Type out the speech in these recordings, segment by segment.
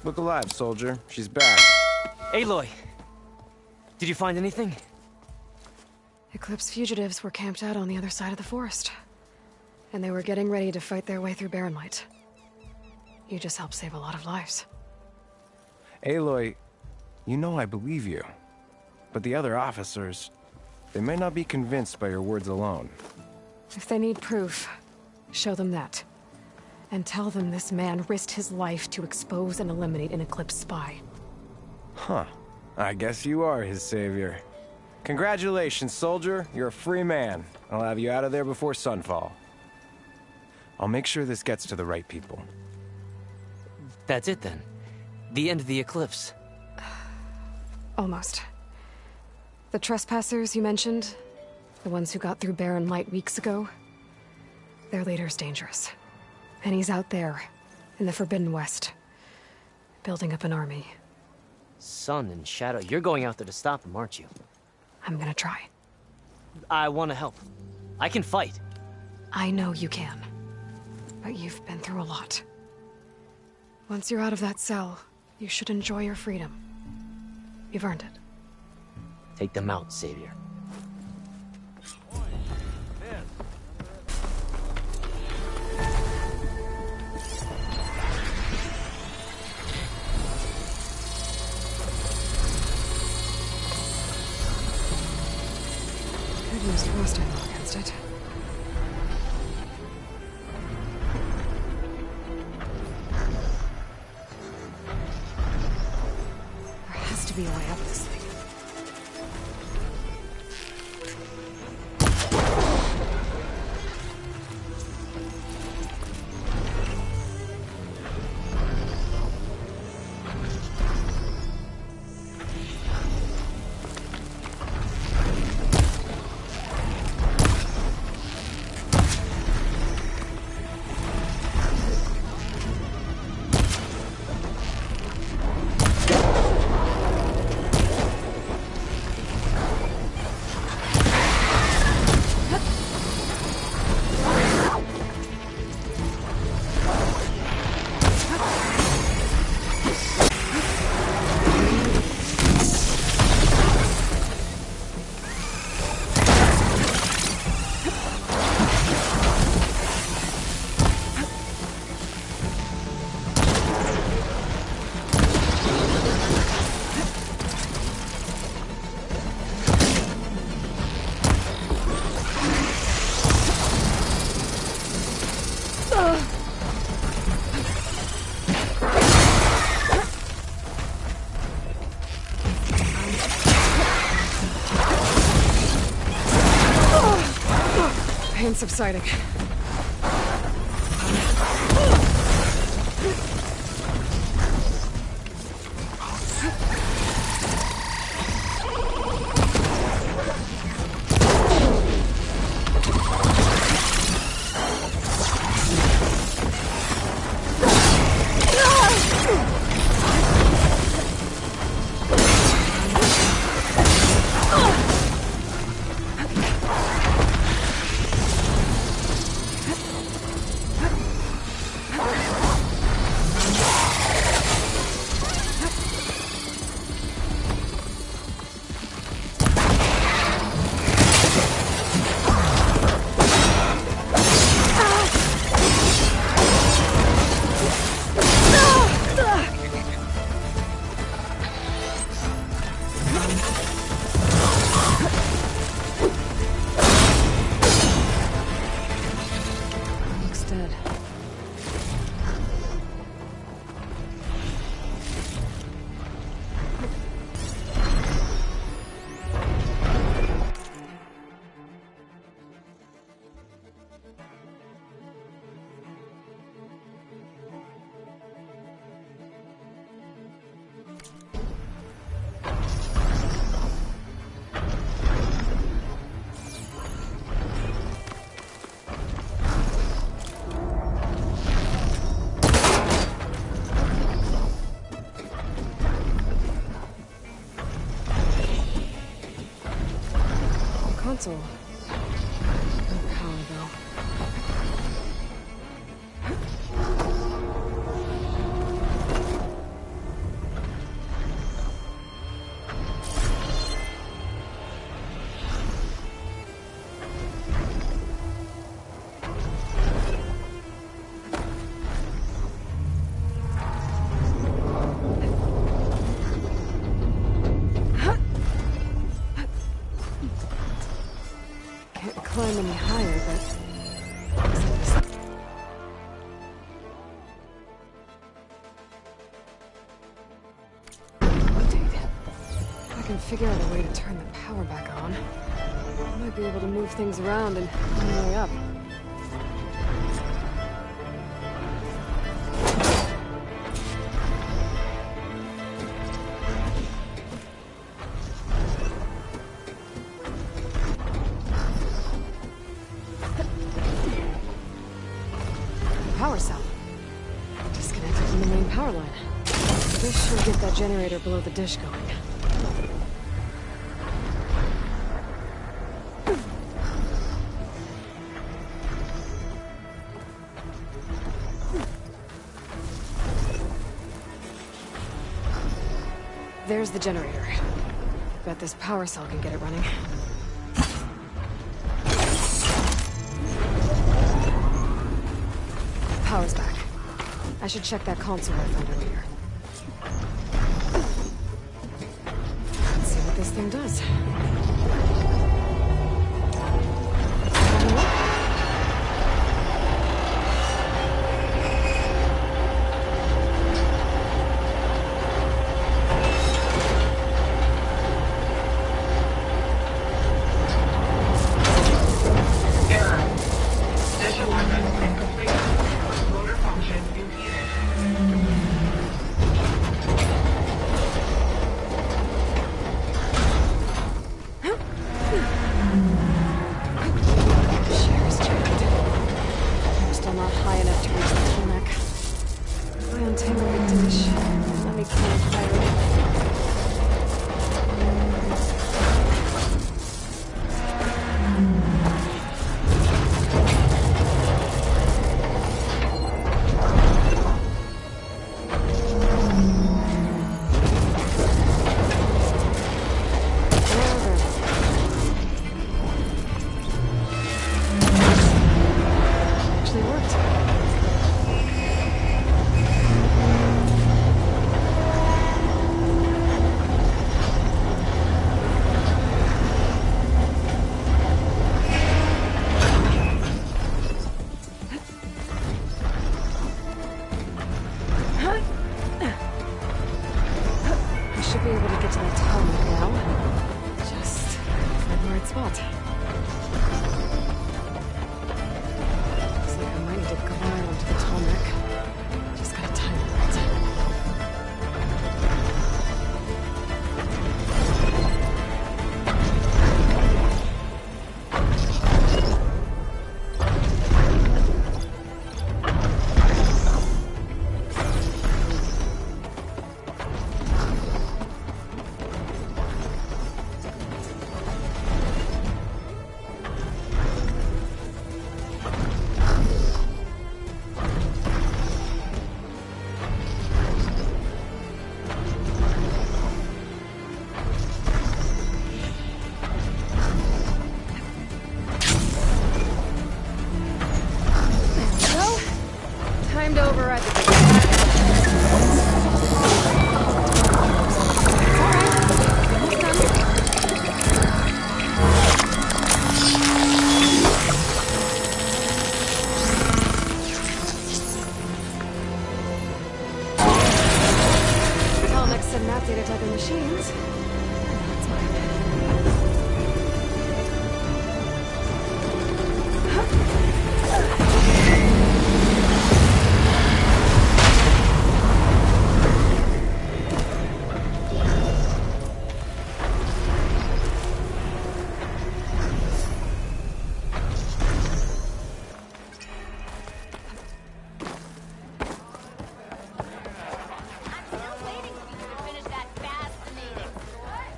Look alive, soldier. She's back. Aloy! Did you find anything? Eclipse fugitives were camped out on the other side of the forest. And they were getting ready to fight their way through Barren Light. You just helped save a lot of lives. Aloy, you know I believe you. But the other officers, they may not be convinced by your words alone. If they need proof, show them that. And tell them this man risked his life to expose and eliminate an Eclipse spy. Huh. I guess you are his savior. Congratulations, soldier. You're a free man. I'll have you out of there before sunfall. I'll make sure this gets to the right people. That's it then. The end of the Eclipse. Almost. The trespassers you mentioned, the ones who got through Barren Light weeks ago, their leader's dangerous. And he's out there, in the Forbidden West, building up an army. Sun and Shadow, you're going out there to stop him, aren't you? I'm gonna try. I want to help. I can fight. I know you can. But you've been through a lot. Once you're out of that cell, you should enjoy your freedom. You've earned it. Take them out, Savior. Could use frost ammo against it. There has to be a way up this thing. Pain subsiding. Console. No power though. Can't climb any higher, but... If I can figure out a way to turn the power back on, I might be able to move things around and find my way up. Power cell. Disconnected from the main power line. This should get that generator below the dish going. There's the generator. Bet this power cell can get it running. Power's back. I should check that console I found earlier. Let's see what this thing does.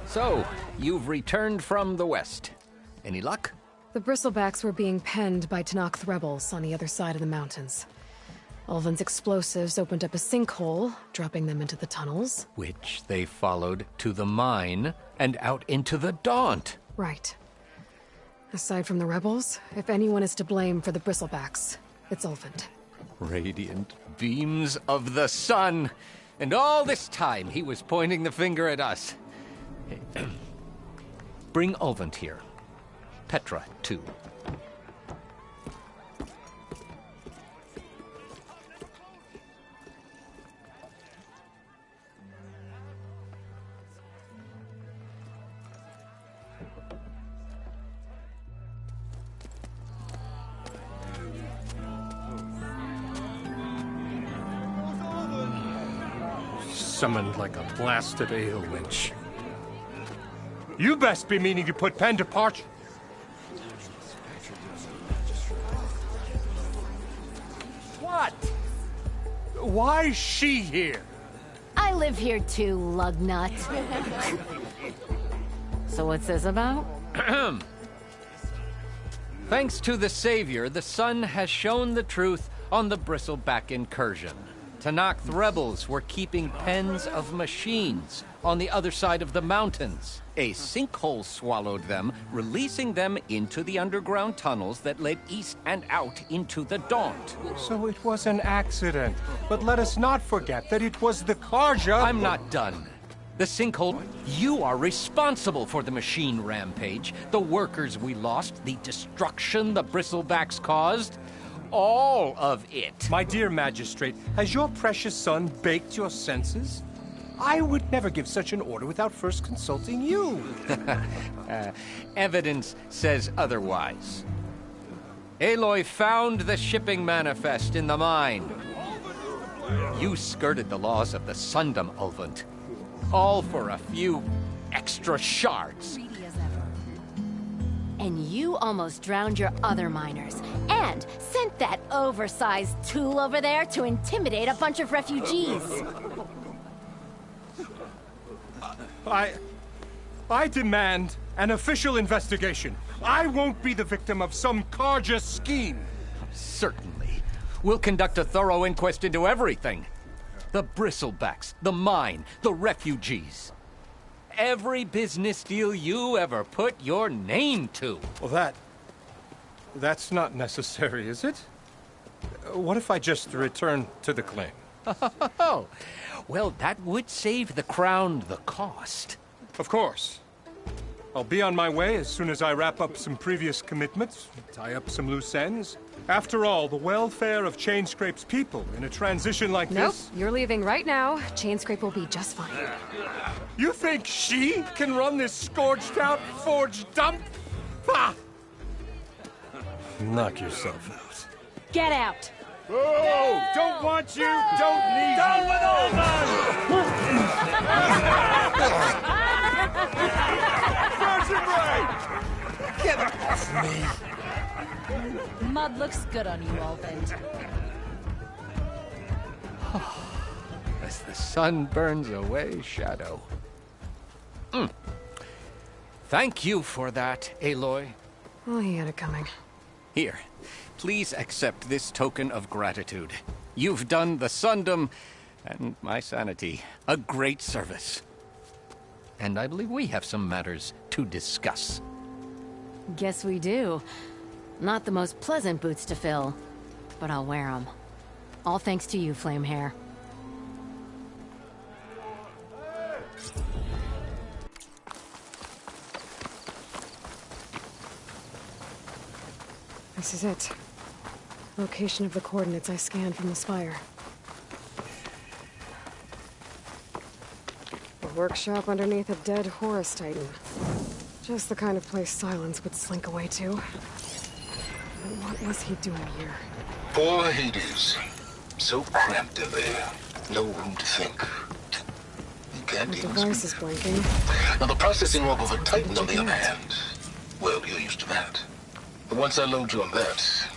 So, you've returned from the west. Any luck? The bristlebacks were being penned by Tenakth rebels on the other side of the mountains. Ulvin's explosives opened up a sinkhole, dropping them into the tunnels. Which they followed to the mine and out into the Daunt. Right. Aside from the rebels, if anyone is to blame for the bristlebacks, it's Ulvin. Radiant beams of the sun. And all this time he was pointing the finger at us. Bring Ulvin here. Petra, too. Summoned like a blasted ale winch. You best be meaning to put pen to parch. What? Why is she here? I live here too, lugnut. So what's this about? Thanks to the Savior, the Sun has shown the truth on the Bristleback incursion. Tanakh rebels were keeping pens of machines on the other side of the mountains. A sinkhole swallowed them, releasing them into the underground tunnels that led east and out into the Daunt. So it was an accident. But let us not forget that it was the Karja. I'm not done. The sinkhole, you are responsible for the machine rampage, the workers we lost, the destruction the Bristlebacks caused. All of it. My dear magistrate, has your precious son baked your senses? I would never give such an order without first consulting you. Evidence says otherwise. Aloy found the shipping manifest in the mine. You skirted the laws of the Sundom, Ulvant. All for a few extra shards. And you almost drowned your other miners. And sent that oversized tool over there to intimidate a bunch of refugees. I demand an official investigation. I won't be the victim of some Karja scheme. Certainly. We'll conduct a thorough inquest into everything. The Bristlebacks, the mine, the refugees. Every business deal you ever put your name to. Well, that's not necessary, is it? What if I just return to the claim? Oh, well, that would save the Crown the cost. Of course. I'll be on my way as soon as I wrap up some previous commitments, tie up some loose ends. After all, the welfare of Chainscrape's people in a transition like this... Nope, you're leaving right now. Chainscrape will be just fine. You think she can run this scorched-out forged dump? Ha! Knock yourself out. Get out! Oh, don't want you, don't need you. Down with all Virgin Ray! Get off me! Mud looks good on you, Ulvant. As the sun burns away shadow. Thank you for that, Aloy. Oh, he had it coming. Here, please accept this token of gratitude. You've done the Sundom and my sanity a great service. And I believe we have some matters to discuss. Guess we do. Not the most pleasant boots to fill, but I'll wear them. All thanks to you, Flamehair. This is it. Location of the coordinates I scanned from the spire. A workshop underneath a dead Horus Titan. Just the kind of place Silence would slink away to. But what was he doing here? Poor Hades. So cramped in there. No room to think. You can't The even device speak. is blinking. Now the processing orb of a Titan, on the other hand, well, you're used to that. But once I load you on that,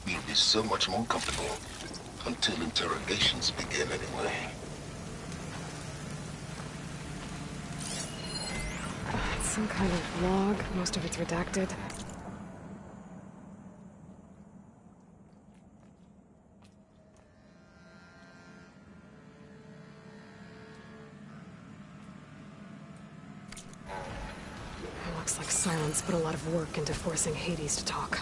you'll be so much more comfortable. Until interrogations begin, anyway. It's some kind of log. Most of it's redacted. It looks like Silence put a lot of work into forcing Hades to talk.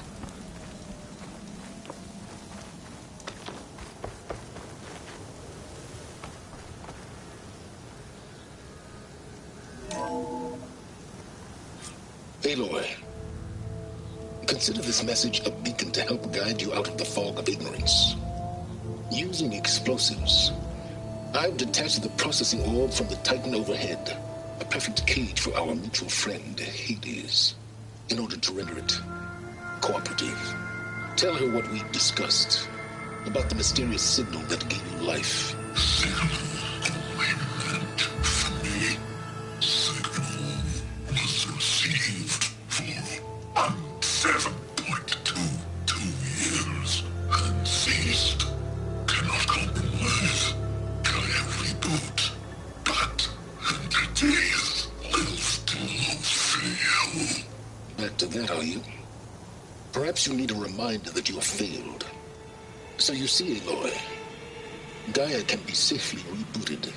Aloy, Consider this message a beacon to help guide you out of the fog of ignorance. Using explosives, I've detached the processing orb from the Titan overhead, a perfect cage for our mutual friend, Hades, in order to render it cooperative. Tell her what we discussed about the mysterious signal that gave you life. Signal only meant for me. Signal was received for 7.22 years and ceased. Cannot compromise. Gaia reboot. But entities will still fail. Back to that, are you? Perhaps you need a reminder that you have failed. So you see, Aloy, Gaia can be safely rebooted.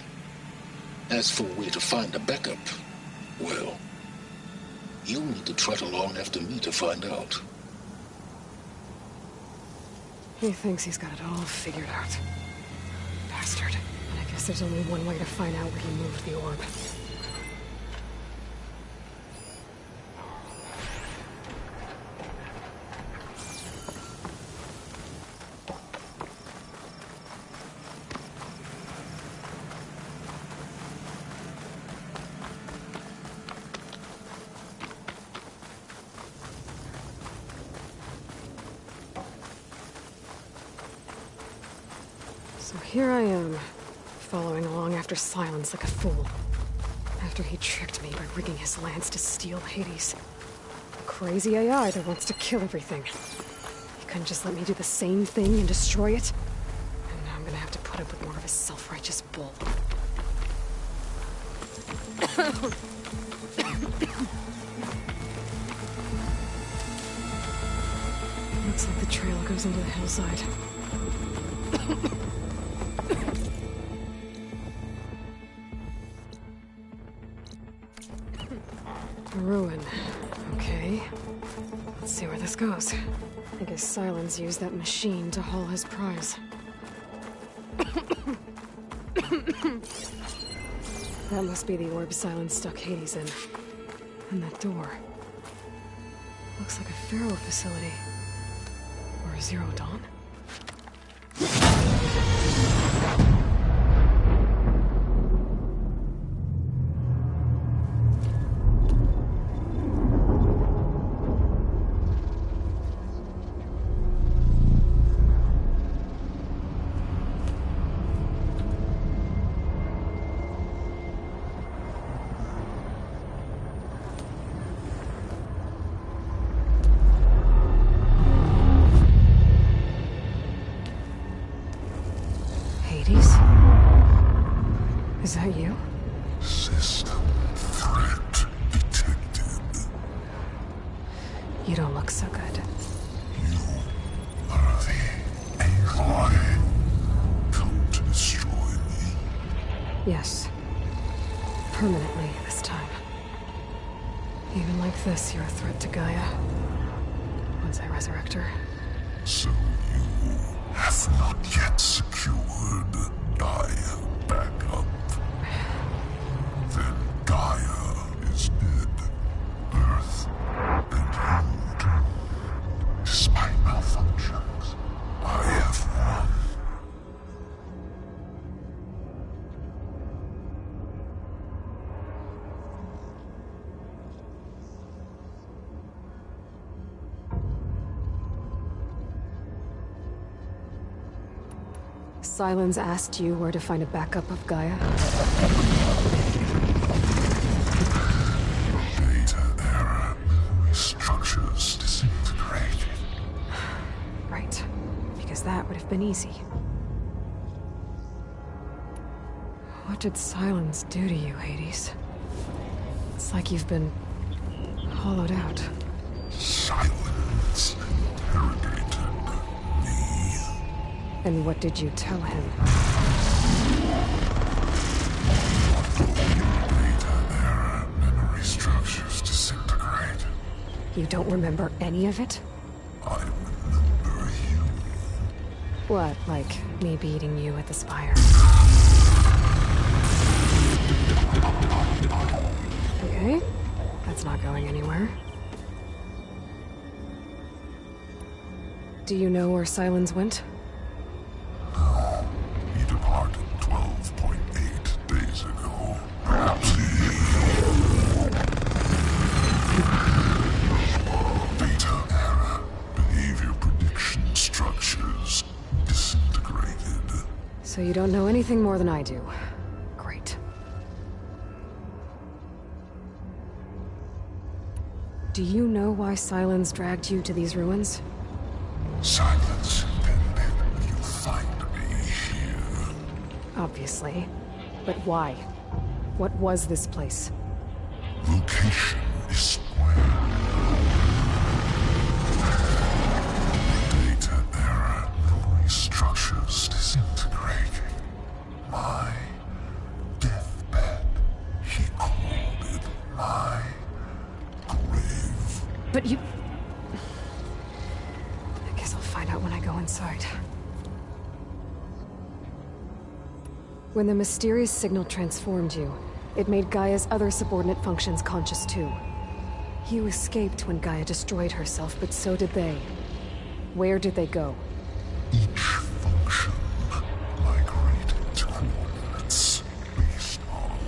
As for where to find a backup, well, you'll need to trot along after me to find out. He thinks he's got it all figured out. Bastard. And I guess there's only one way to find out where he moved the orb. So here I am, following along after Silence like a fool. After he tricked me by rigging his lance to steal Hades. A crazy AI that wants to kill everything. He couldn't just let me do the same thing and destroy it? And now I'm gonna have to put up with more of his self-righteous bull. Looks like the trail goes into the hillside. A ruin. Okay. Let's see where this goes. I guess Silence used that machine to haul his prize. That must be the orb Silence stuck Hades in. And that door. Looks like a Pharaoh facility. Or a Zero Dawn. Is that you? System threat detected. You don't look so good. You are the Aloy. Come to destroy me. Yes. Permanently this time. Even like this, you're a threat to Gaia. Once I resurrect her. So you have not yet secured Gaia backup. Then Gaia is dead. Earth and you too. Despite malfunctions, I have won. Silence asked you where to find a backup of Gaia? Data error. Structures disintegrated. Right. Because that would have been easy. What did Silence do to you, Hades? It's like you've been hollowed out. Silence interrogated me. And what did you tell him? Data error. Memory structures disintegrate. You don't remember any of it? I remember you. What, like me beating you at the Spire? Okay, that's not going anywhere. Do you know where Silence went? No. He departed 12.8 days ago. Perhaps he... Data error. Behavior prediction structures disintegrated. So you don't know anything more than I do. Great. Do you know why Silence dragged you to these ruins? Silence intended you find me here. Obviously. But why? What was this place? Location is square. Data error. Memory structures disintegrating. My deathbed. He called it my grave. But you... I guess I'll find out when I go inside. When the mysterious signal transformed you, it made Gaia's other subordinate functions conscious too. You escaped when Gaia destroyed herself, but so did they. Where did they go? Each function migrated to coordinates based on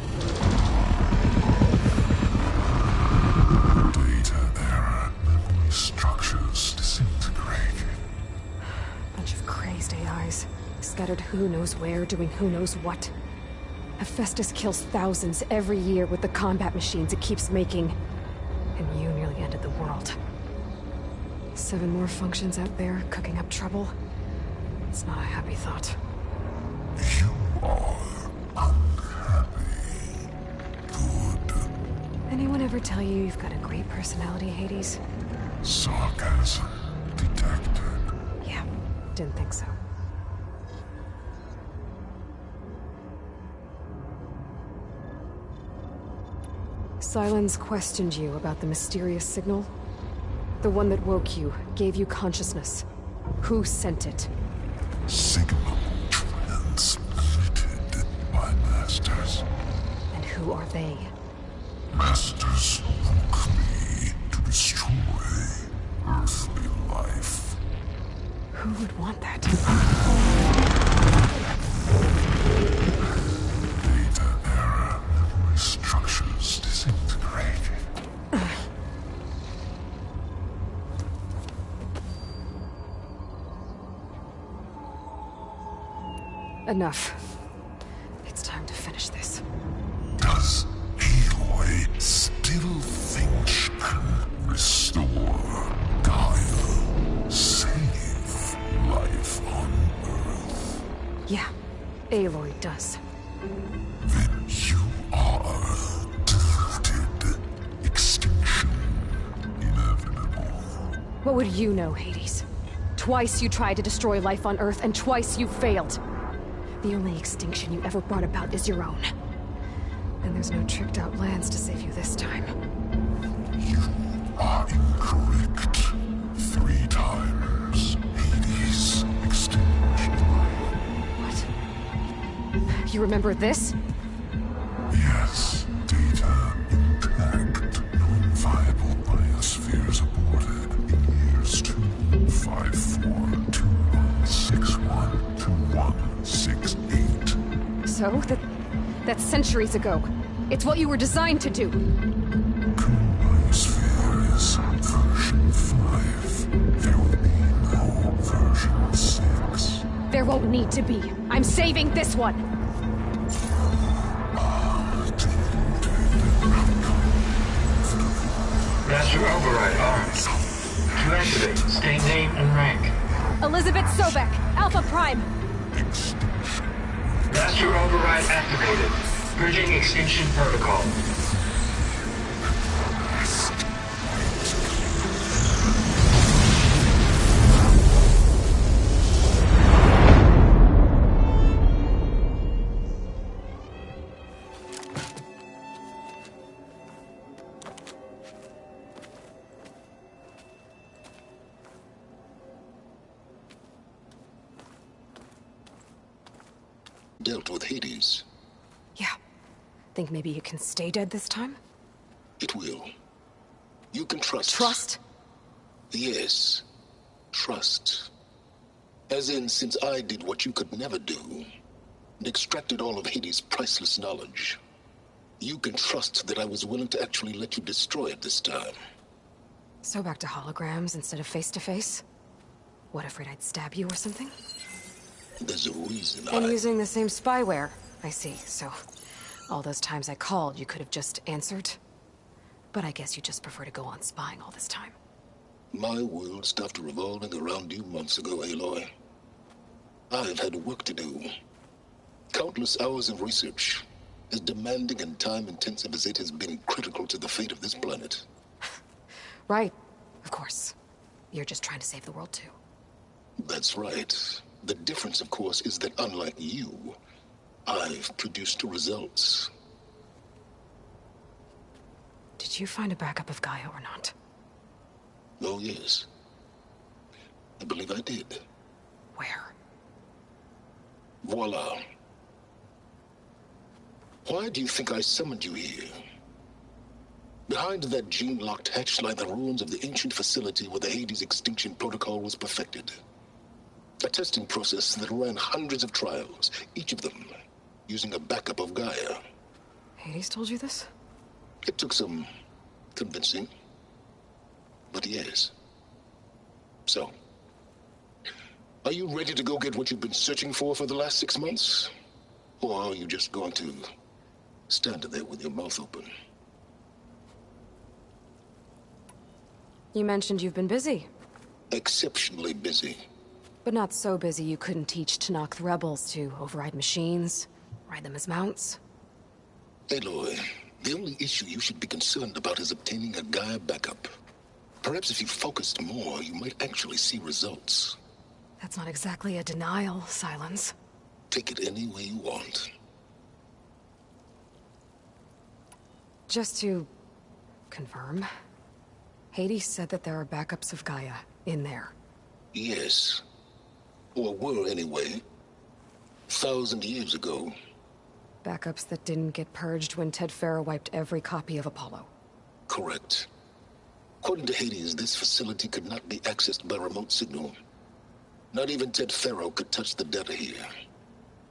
data error. Memory structures disintegrating. Bunch of crazed AIs, scattered who knows where, doing who knows what. Hephaestus kills thousands every year with the combat machines it keeps making. And you nearly ended the world. 7 more functions out there, cooking up trouble. It's not a happy thought. You are unhappy. Good. Anyone ever tell you you've got a great personality, Hades? Sarcasm detected. Yeah, didn't think so. Silence questioned you about the mysterious signal? The one that woke you, gave you consciousness. Who sent it? Signal transmitted by masters. And who are they? Masters woke me to destroy earthly life. Who would want that? Data error. Memory structures disintegrated. Enough. It's time to finish this. Does Aloy still think she can restore Gaia? Save life on Earth? Yeah, Aloy does. Then you are deluded. Extinction inevitable. What would you know, Hades? Twice you tried to destroy life on Earth, and twice you failed. The only extinction you ever brought about is your own. And there's no tricked-out lands to save you this time. You are incorrect. 3 times. Hades extinguished life. What? You remember this? Yes. Data intact. Non-viable biospheres aborted in years 254, 2161, 2168. So? That's centuries ago. It's what you were designed to do. Biosphere is version 5. There will be no version 6. There won't need to be. I'm saving this one. Master override arms. To activate, state name and rank. Elizabet Sobek, Alpha Prime. Master override activated. Bridging extinction protocol. Dealt with Hades. Yeah. Think maybe you can stay dead this time? It will. You can trust. Trust? Yes. trust. As in, since I did what you could never do, and extracted all of Hades' priceless knowledge, you can trust that I was willing to actually let you destroy it this time. So back to holograms instead of face-to-face? What, afraid I'd stab you or something? There's a reason And using the same spyware. I see, so all those times I called, you could have just answered? But I guess you just prefer to go on spying all this time. My world stopped revolving around you months ago, Aloy. I've had work to do. Countless hours of research, as demanding and time-intensive as it has been critical to the fate of this planet. Right, of course. You're just trying to save the world, too. That's right. The difference, of course, is that unlike you, I've produced results. Did you find a backup of Gaia or not? Oh, yes. I believe I did. Where? Voila. Why do you think I summoned you here? Behind that gene-locked hatch lie the ruins of the ancient facility where the Hades extinction protocol was perfected. A testing process that ran hundreds of trials, each of them using a backup of Gaia. Hades told you this? It took some convincing, but yes. So, are you ready to go get what you've been searching for the last 6 months? Or are you just going to stand there with your mouth open? You mentioned you've been busy. Exceptionally busy. But not so busy you couldn't teach Tanakh the rebels to override machines, ride them as mounts. Aloy, the only issue you should be concerned about is obtaining a Gaia backup. Perhaps if you focused more, you might actually see results. That's not exactly a denial, Silence. Take it any way you want. Just to confirm, Hades said that there are backups of Gaia in there. Yes. Or were, anyway. 1,000 years ago. Backups that didn't get purged when Ted Farrow wiped every copy of Apollo. Correct. According to Hades, this facility could not be accessed by remote signal. Not even Ted Farrow could touch the data here.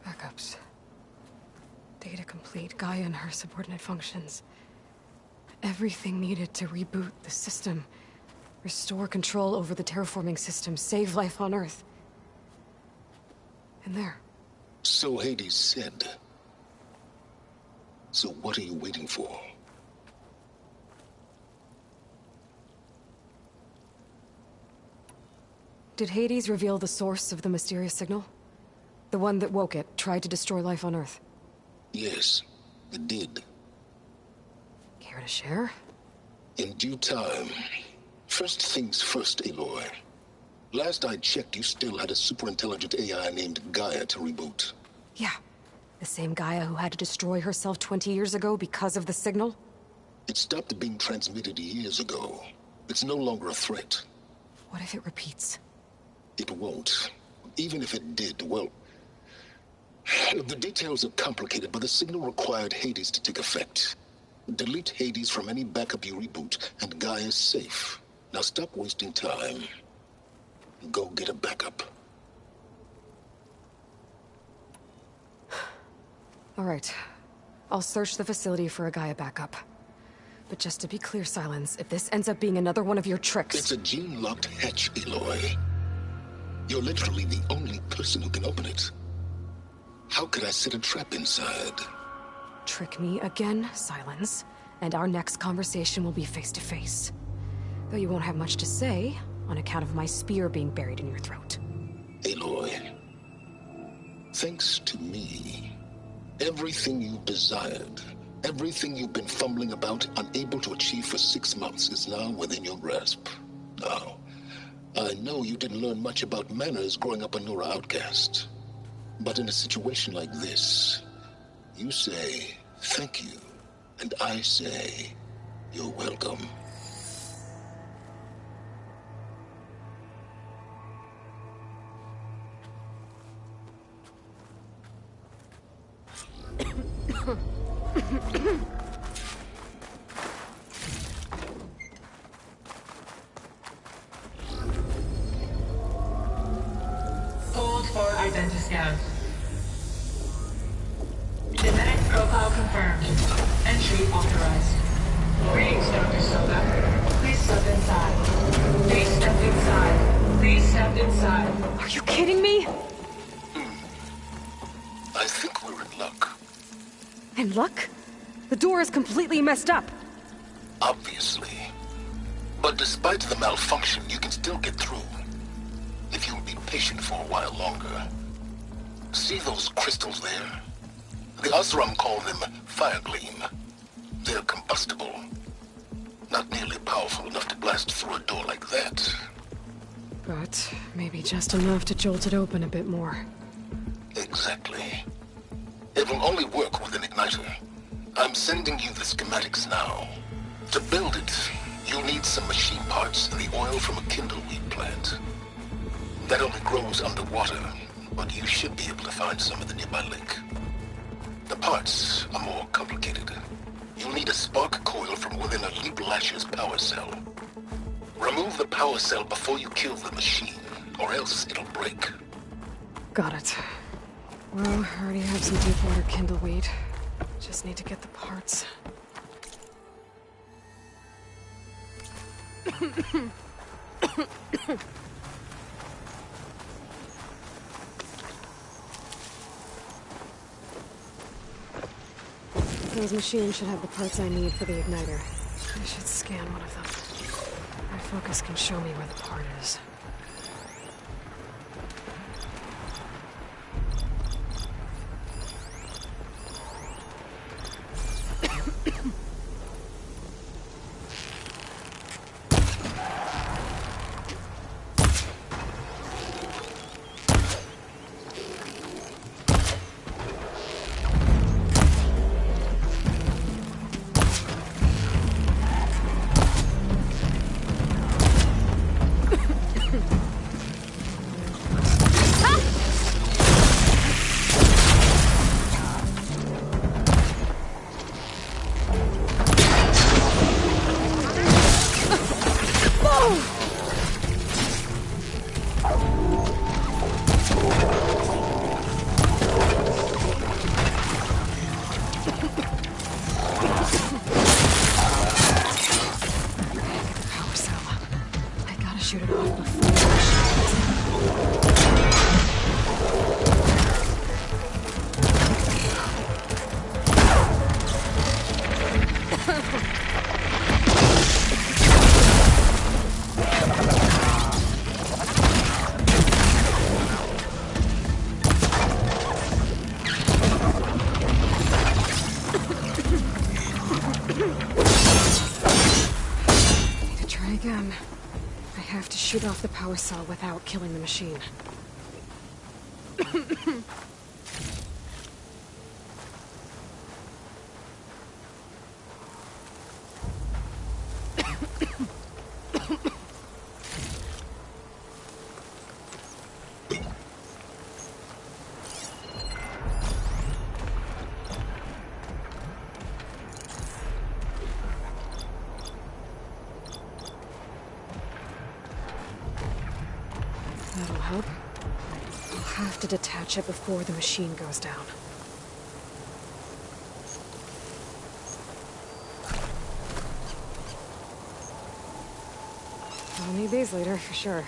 Backups. Data complete, Gaia and her subordinate functions. Everything needed to reboot the system. Restore control over the terraforming system, save life on Earth. And there. So Hades said. So what are you waiting for? Did Hades reveal the source of the mysterious signal? The one that woke it, tried to destroy life on Earth? Yes, it did. Care to share? In due time. First things first, Aloy. Last I checked, you still had a superintelligent AI named Gaia to reboot. Yeah. The same Gaia who had to destroy herself 20 years ago because of the signal? It stopped being transmitted years ago. It's no longer a threat. What if it repeats? It won't. Even if it did, well... The details are complicated, but the signal required Hades to take effect. Delete Hades from any backup you reboot, and Gaia's safe. Now stop wasting time. Go get a backup. All right. I'll search the facility for a Gaia backup. But just to be clear, Silence, if this ends up being another one of your tricks... It's a gene-locked hatch, Aloy. You're literally the only person who can open it. How could I set a trap inside? Trick me again, Silence, and our next conversation will be face-to-face. Though you won't have much to say, on account of my spear being buried in your throat. Aloy, thanks to me, everything you've desired, everything you've been fumbling about, unable to achieve for 6 months, is now within your grasp. Now, I know you didn't learn much about manners growing up a Nora outcast. But in a situation like this, you say, thank you, and I say, you're welcome. identiscan. Genetic profile confirmed. Entry authorized. Greetings, Dr. Soda. Please step inside. Please step inside. Please step inside. Are you kidding me? I think we're in luck. In luck? The door is completely messed up. Obviously. But despite the malfunction, you can still get through. If you'll be patient for a while longer. See those crystals there? The Osram call them fire gleam. They're combustible. Not nearly powerful enough to blast through a door like that. But maybe just enough to jolt it open a bit more. Exactly. It will only work with an igniter. I'm sending you the schematics now. To build it, you'll need some machine parts and the oil from a kindleweed plant. That only grows underwater, but you should be able to find some at the nearby lake. The parts are more complicated. You'll need a spark coil from within a Leap Lasher's power cell. Remove the power cell before you kill the machine, or else it'll break. Got it. Well, I already have some deep water kindleweed. Just need to get the parts. Those machines should have the parts I need for the igniter. I should scan one of them. My focus can show me where the part is. Shoot off the power cell without killing the machine. That'll help. I'll have to detach it before the machine goes down. I'll need these later, for sure.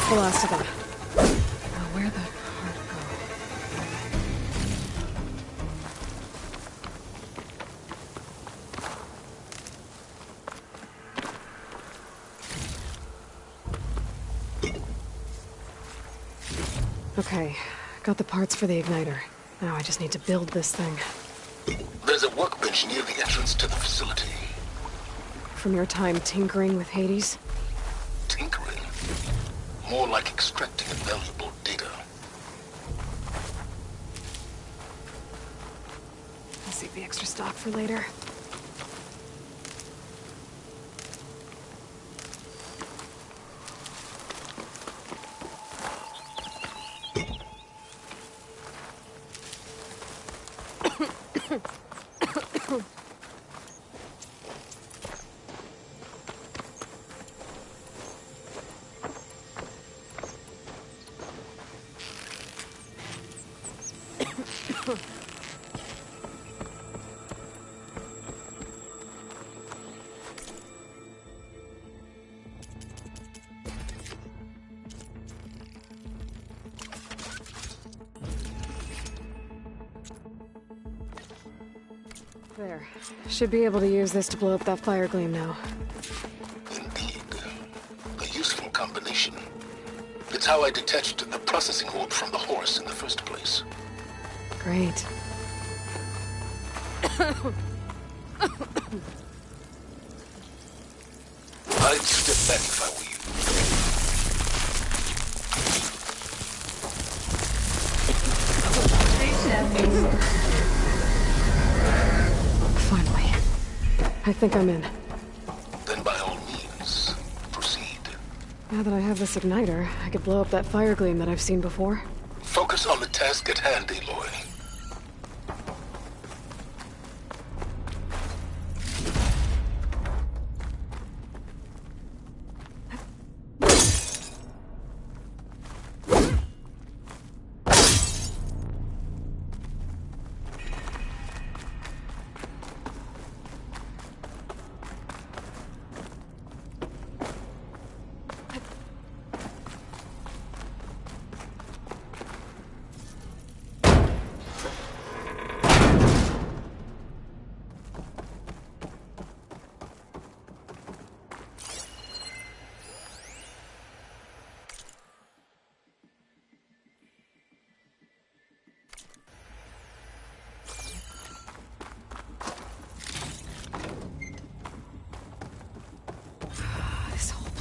the last of them. Now, where the heart go? Okay, got the parts for the igniter. Now I just need to build this thing. There's a workbench near the entrance to the facility. From your time tinkering with Hades? Tinkering? More like extracting valuable data. I'll save the extra stock for later. There. Should be able to use this to blow up that fire gleam now. Indeed. A useful combination. It's how I detached the processing orb from the horse in the first place. Great. I'd step back if I were you. Finally. I think I'm in. Then by all means, proceed. Now that I have this igniter, I could blow up that fire gleam that I've seen before. Focus on the task at hand, Aloy.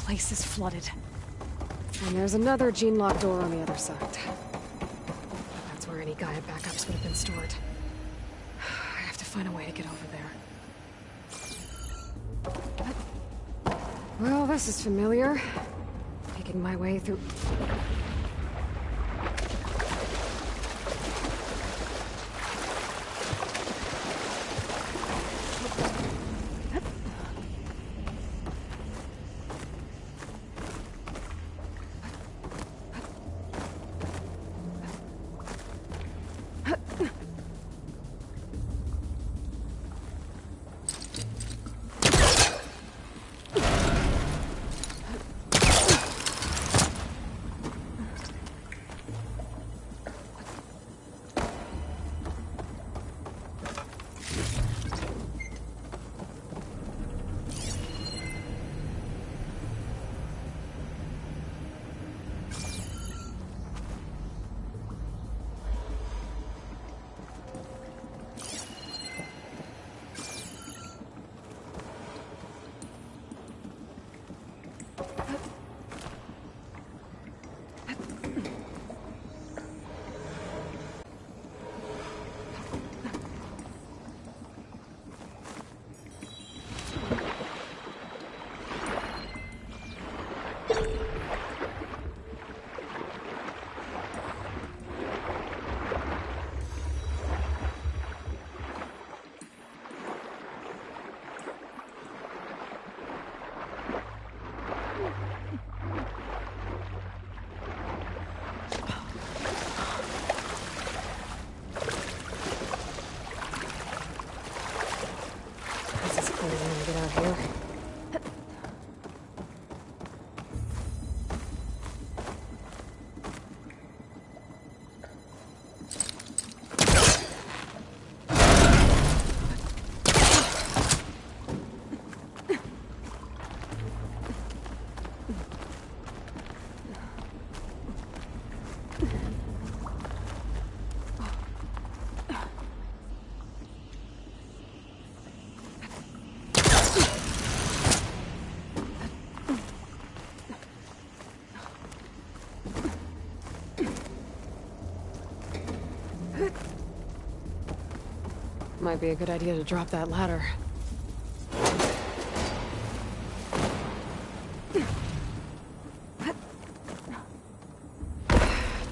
Place is flooded. And there's another gene-locked door on the other side. That's where any Gaia backups would have been stored. I have to find a way to get over there. Well, this is familiar. Making my way through... Might be a good idea to drop that ladder.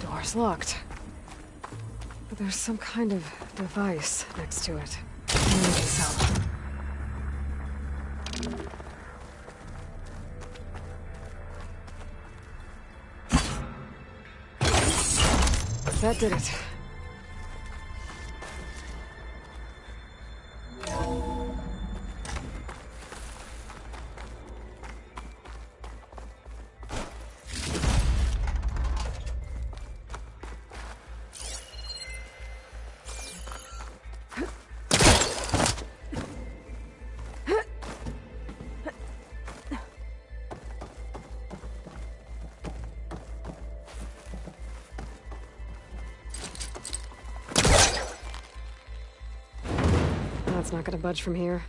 Door's locked. But there's some kind of device next to it. Energy cell. That did it. It's not gonna budge from here.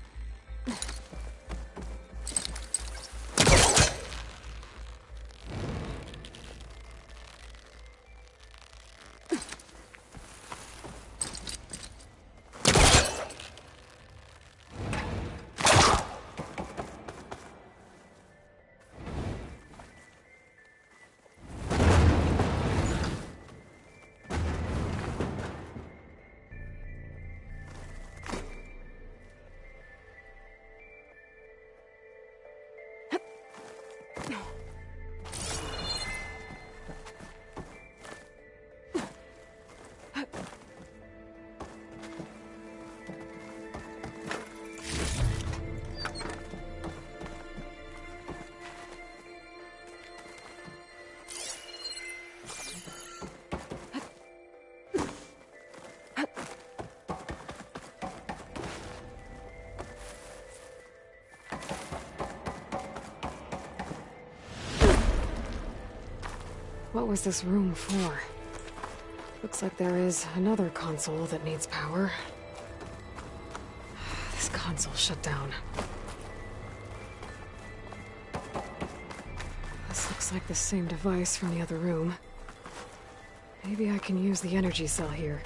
What was this room for? Looks like there is another console that needs power. This console shut down. This looks like the same device from the other room. Maybe I can use the energy cell here.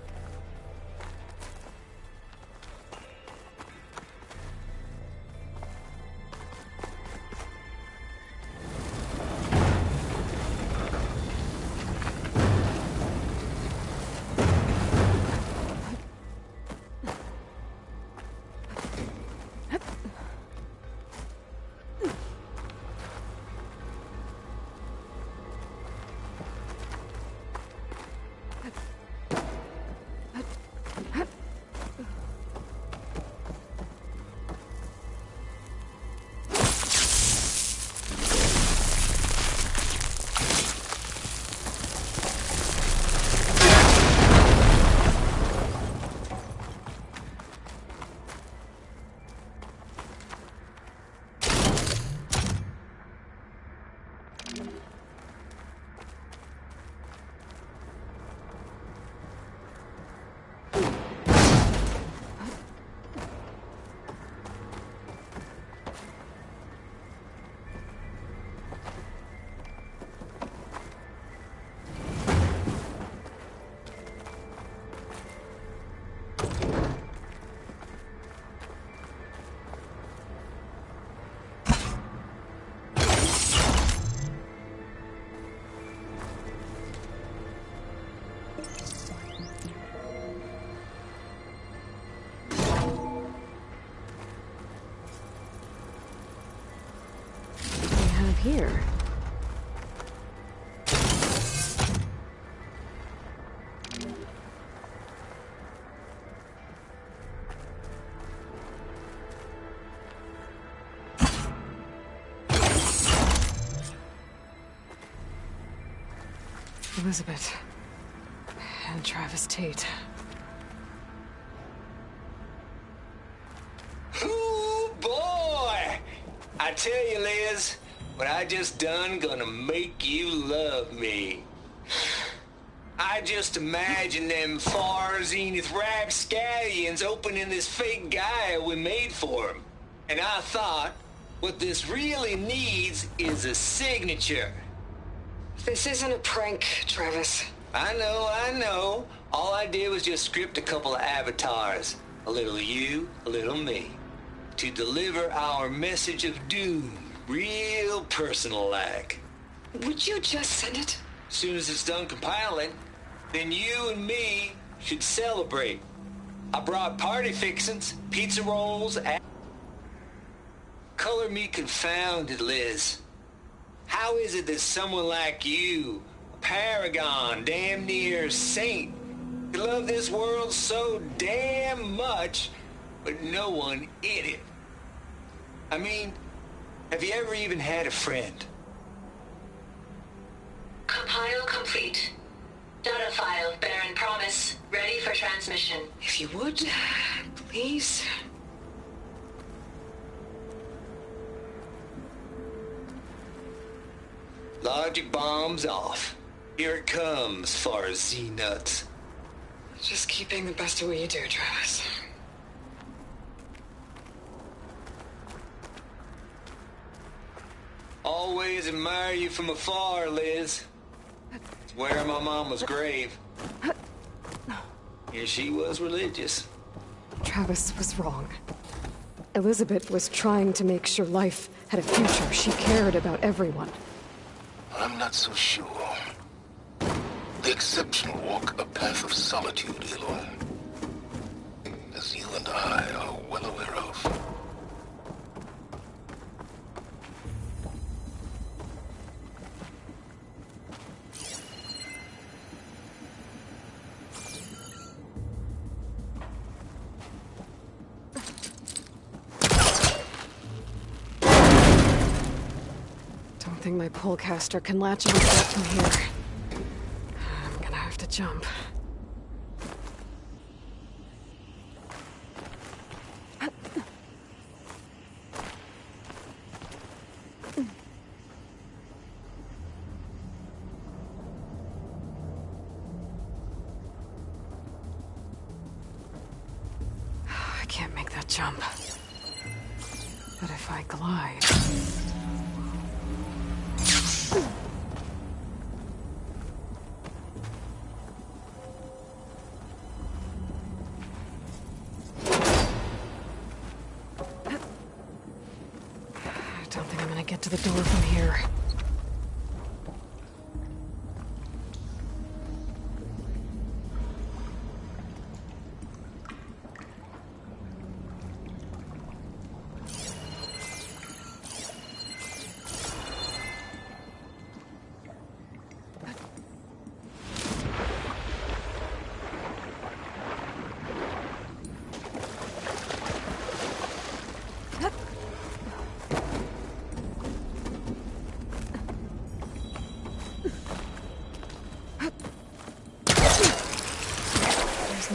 Here. Elizabet and Travis Tate. Ooh, boy! I tell you, Liz, what I just done gonna make you love me. I just imagine them far Zenith rapscallions opening this fake guy we made for him. And I thought, what this really needs is a signature. This isn't a prank, Travis. I know. All I did was just script a couple of avatars. A little you, a little me. To deliver our message of doom. Real personal-like. Would you just send it? As soon as it's done compiling, then you and me should celebrate. I brought party fixins, pizza rolls, and... Color me confounded, Liz. How is it that someone like you, a paragon, damn near saint, could love this world so damn much, but no one in it? I mean, have you ever even had a friend? Compile complete. Data file, Baron Promise, ready for transmission. If you would, please. Logic bombs off. Here it comes, far as Z-nuts. Just keep being the best at what you do, Travis. Always admire you from afar, Liz. It's where my mama's grave. Here she was religious. Travis was wrong. Elizabet was trying to make sure life had a future. She cared about everyone. I'm not so sure. The exceptional walk a path of solitude, Aloy. As you and I are well aware of. I think my polecaster can latch onto that from here. I'm gonna have to jump. I can't make that jump. But if I glide... Get to the door from here.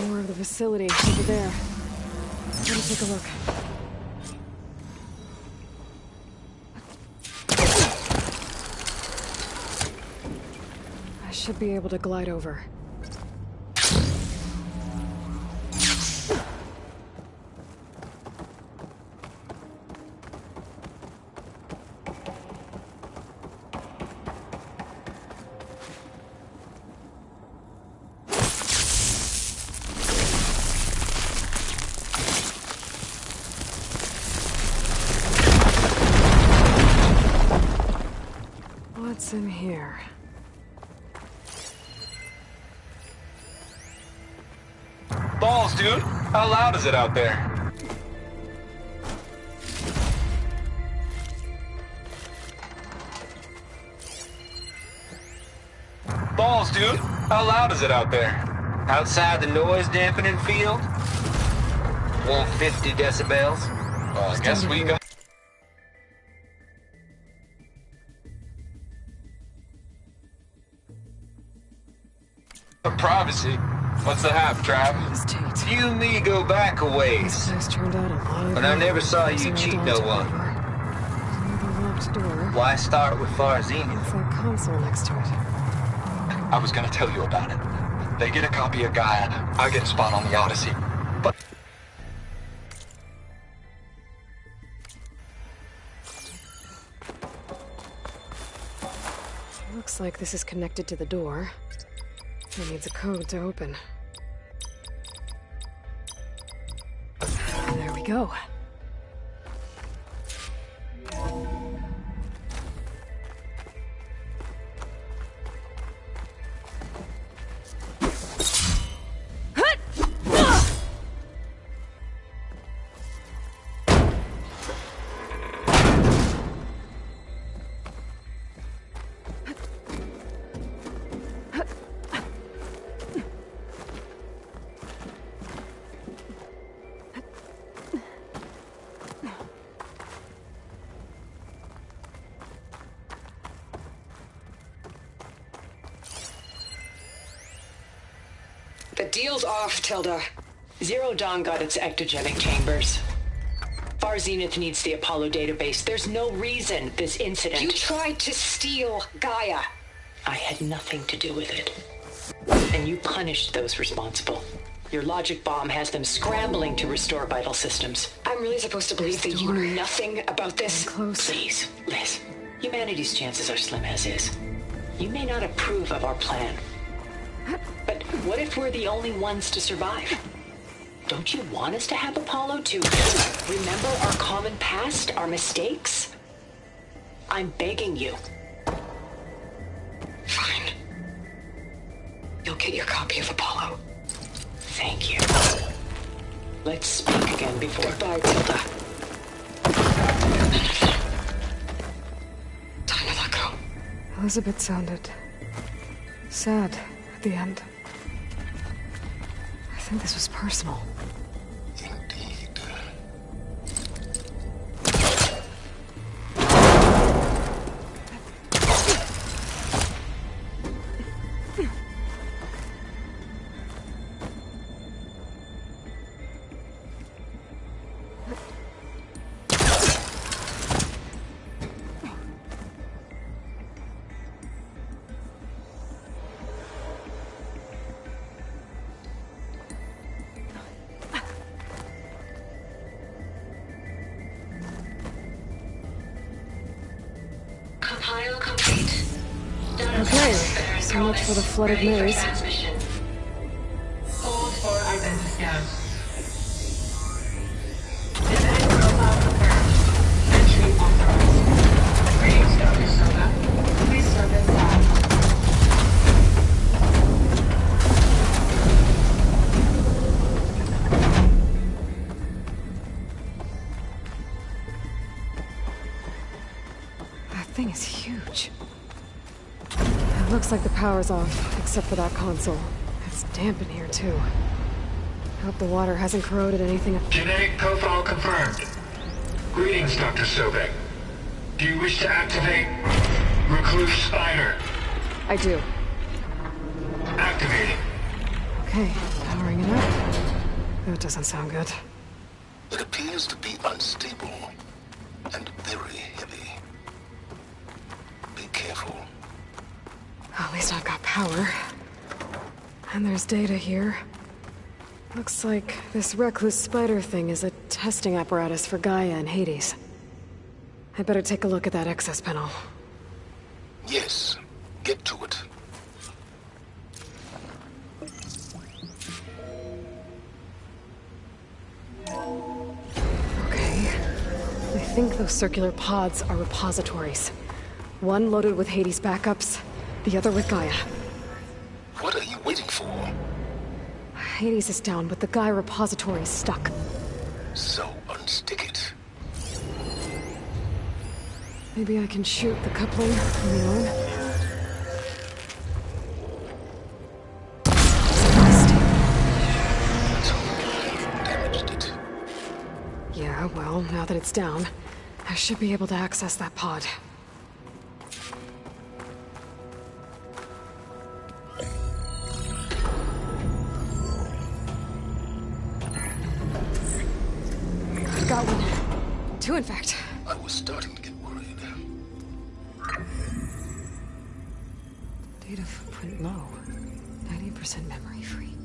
More of the facility over there. Let me take a look. I should be able to glide over. What's in here? Balls, dude! How loud is it out there? Balls, dude! How loud is it out there? Outside the noise dampening field? 150 decibels? Well, I guess we got... Privacy. What's the half, Trav? You and me go back a ways. This place turned out a lot of But I never saw you cheat no one. The locked door. Why start with far Zenith? It's that console next to it. I was gonna tell you about it. They get a copy of Gaia, I get a spot on the Odyssey. But... Looks like this is connected to the door. It needs a code to open. go. The deal's off, Tilda. Zero Dawn got its ectogenic chambers. Far Zenith needs the Apollo database. There's no reason this incident... You tried to steal Gaia. I had nothing to do with it. And you punished those responsible. Your logic bomb has them scrambling to restore vital systems. I'm really supposed to believe that you knew nothing about this? Close. Please, Liz. Humanity's chances are slim as is. You may not approve of our plan. But what if we're the only ones to survive? Don't you want us to have Apollo to remember our common past, our mistakes? I'm begging you. Fine. You'll get your copy of Apollo. Thank you. Let's speak again before... Goodbye, Tilda. Time to let go. Elizabet sounded sad at the end. I think this was personal. Indeed. Compile complete. Okay, so much for the flooded maze. Hold for identiscan. Event profile confirmed. Entry authorized. Greetings, Dr. Soda. Please step inside. That thing is huge. It looks like the power's off, except for that console. It's damp in here, too. I hope the water hasn't corroded anything. Genetic profile confirmed. Greetings, Dr. Sobek. Do you wish to activate Recluse Spider? I do. Activating. Okay, powering it up. That doesn't sound good. It appears to be unstable and very heavy. Be careful. At least I've got power. And there's data here. Looks like this recluse spider thing is a testing apparatus for Gaia and Hades. I better take a look at that access panel. Yes, get to it. Okay. I think those circular pods are repositories. One loaded with Hades backups, the other with Gaia. What are you waiting for? Hades is down, but the Gaia repository is stuck. So unstick it. Maybe I can shoot the coupling from the arm. Damaged it. Yeah, well, now that it's down, I should be able to access that pod. I've got one. Two, in fact. I was starting to get worried. Data footprint low. 90% memory free.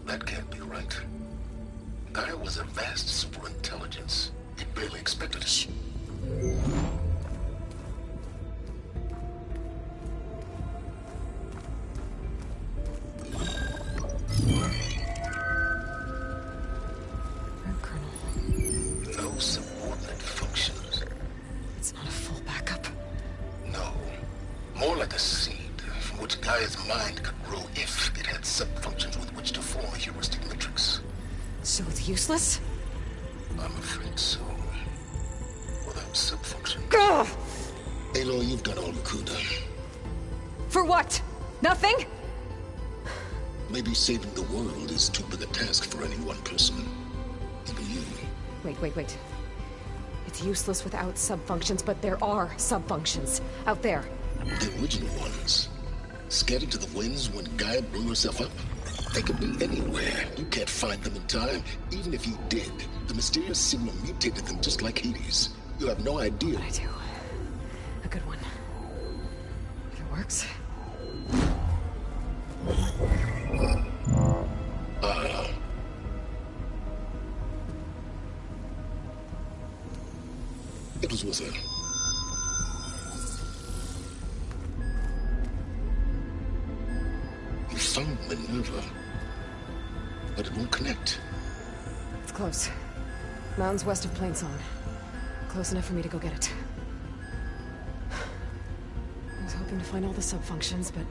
That can't be right. Gaia was a vast superintelligence. It barely expected us. Red kernel. So it's useless? I'm afraid so. Without subfunction. Ugh! Aloy, you've done all you could. For what? Nothing? Maybe saving the world is too big a task for any one person. Even you. Wait. It's useless without subfunctions, but there are subfunctions out there. The original ones. Scattered to the winds when Gaia blew herself up? They could be anywhere. You can't find them in time. Even if you did, the mysterious signal mutated them just like Hades. You have no idea. But I do. A good one. If it works. It was with her. You found Minerva, but it won't connect. It's close. Mountains west of Plainsong. Close enough for me to go get it. I was hoping to find all the subfunctions, but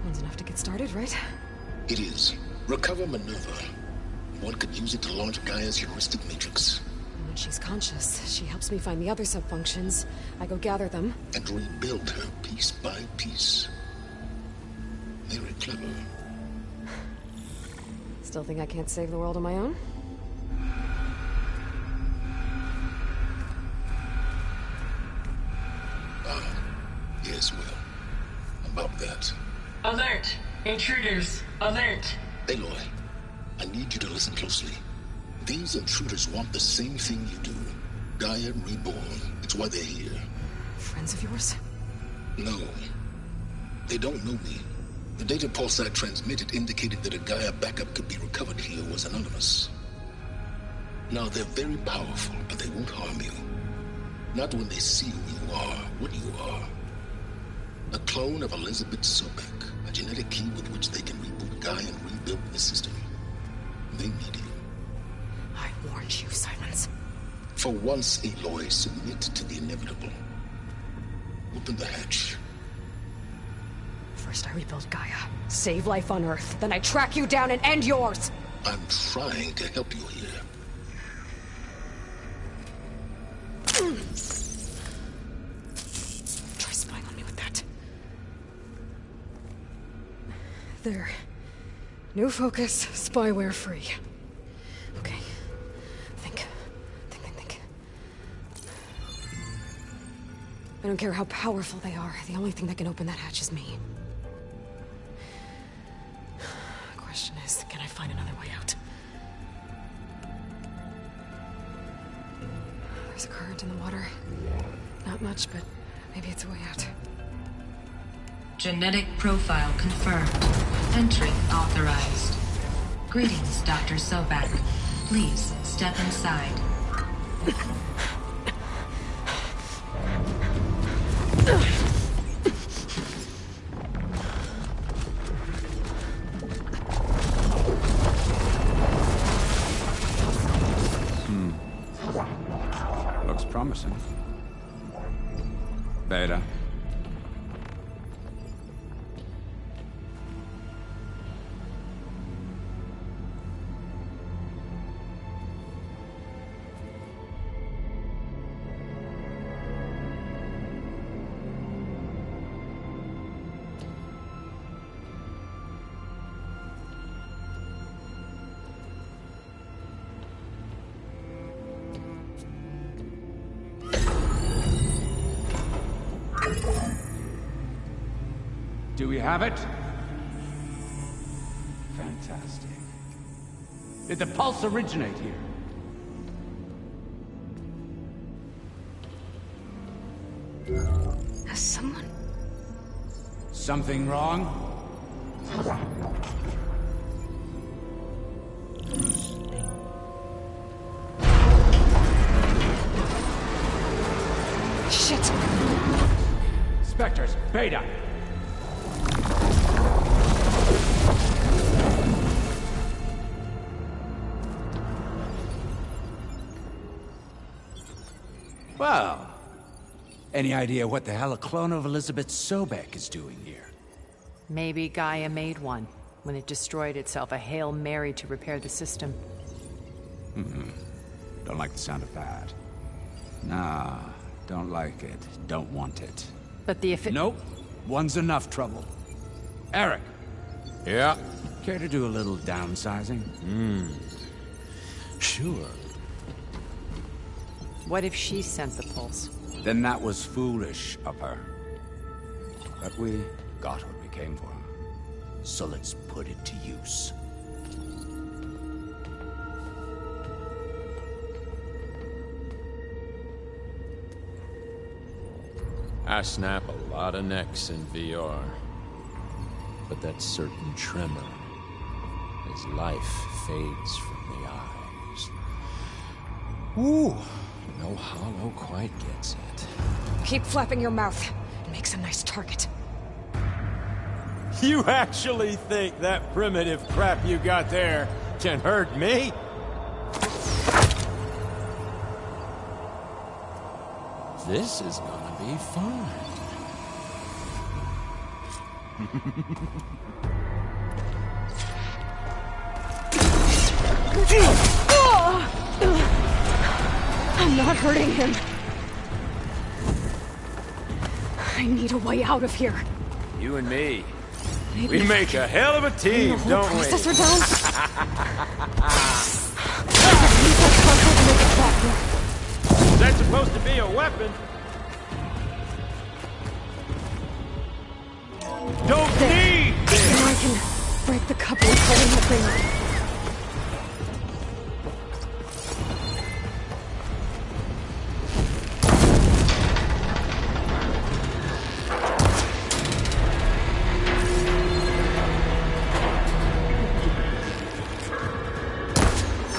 one's enough to get started, right? It is. Recover Minerva. One could use it to launch Gaia's heuristic matrix. And when she's conscious, she helps me find the other subfunctions. I go gather them. And rebuild her piece by piece. Very clever. Still think I can't save the world on my own? Yes, well, about that. Alert! Intruders! Alert! Aloy, I need you to listen closely. These intruders want the same thing you do. Gaia reborn. It's why they're here. Friends of yours? No. They don't know me. The data pulse I transmitted indicated that a Gaia backup could be recovered here was anonymous. Now, they're very powerful, but they won't harm you. Not when they see who you are, what you are. A clone of Elizabet Sobek, a genetic key with which they can reboot Gaia and rebuild the system. They need you. I warned you, Silence. For once, Aloy, submit to the inevitable. Open the hatch. First I rebuild Gaia, save life on Earth, then I track you down and end yours! I'm trying to help you here. Try spying on me with that. There. New focus, spyware free. Okay. Think. I don't care how powerful they are. The only thing that can open that hatch is me. Question is, can I find another way out? There's a current in the water. Not much, but maybe it's a way out. Genetic profile confirmed. Entry authorized. Greetings, Dr. Sobek. Please step inside. Looks promising. Beta. Do we have it? Fantastic. Did the pulse originate here? Has someone... Something wrong? Shit! Spectres, Beta! Well, any idea what the hell a clone of Elizabet Sobek is doing here? Maybe Gaia made one, when it destroyed itself, a Hail Mary to repair the system. Don't like the sound of that. Nah, don't like it. Don't want it. But the Nope. One's enough trouble. Eric! Yeah? Care to do a little downsizing? Sure. What if she sent the pulse? Then that was foolish of her. But we got what we came for. So let's put it to use. I snap a lot of necks in VR. But that certain tremor as life fades from the eyes. Ooh, no hollow quite gets it. Keep flapping your mouth. It makes a nice target. You actually think that primitive crap you got there can hurt me? This is gonna be fun. I'm not hurting him. I need a way out of here. You and me. Maybe We make a hell of a team, don't we? Processor down? That's supposed to be a weapon. Don't need this. Now I can break the coupling holding the thing.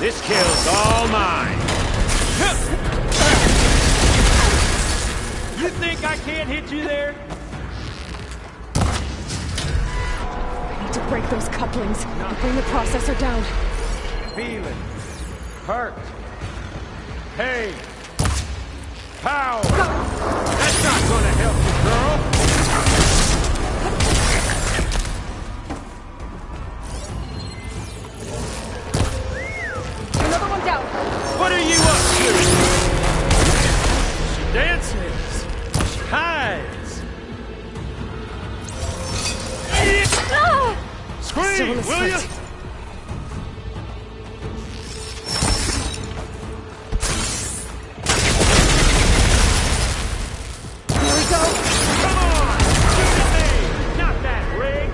This kill's all mine. You think I can't hit you there? I need to break those couplings and bring the processor down. Feeling. Hurt. Pain. Power. That's not gonna help you, girl. Another one down. What are you up to? She dances. She hides. Scream, will you? Here we go. Come on! Shoot at me! Not that rig!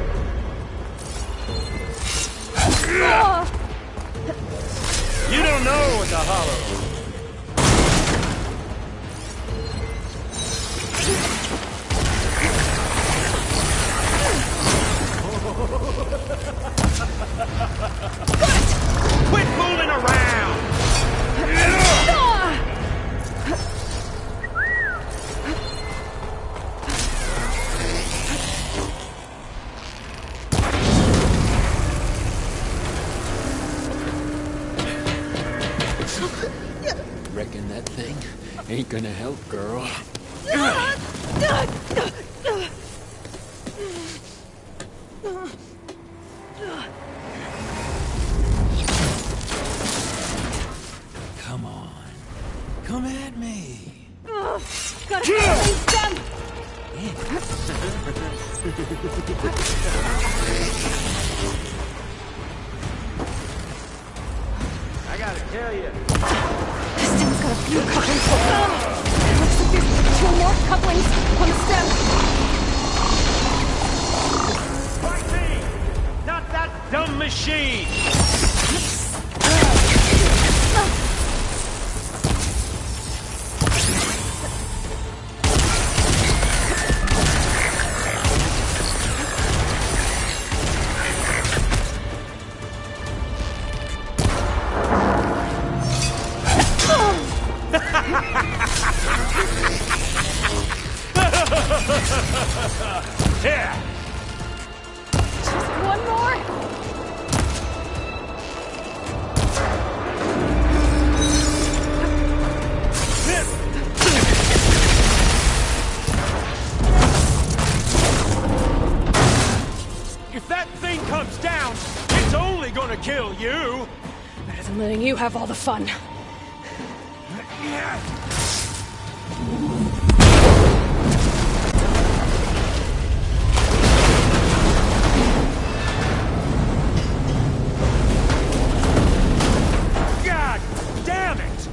You don't know what the hollow. Quit fooling around! Reckon that thing ain't gonna help, girl. Come on. Come at me. Gotta release them. I gotta tell you. This thing's got a few couplings. Looks like there's 2 more couplings on the stem. Fight me! Not that dumb machine! Here! Just one more. If that thing comes down, it's only gonna kill you! Better than letting you have all the fun. God damn it!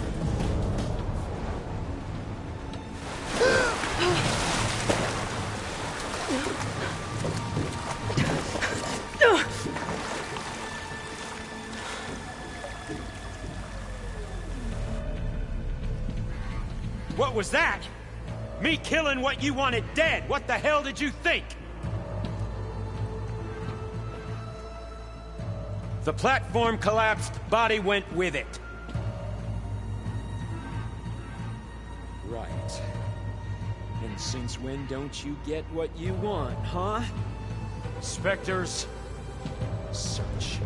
What was that? Me killing what you wanted dead. What the hell did you think? The platform collapsed, body went with it. Right. And since when don't you get what you want, huh? Spectres, search.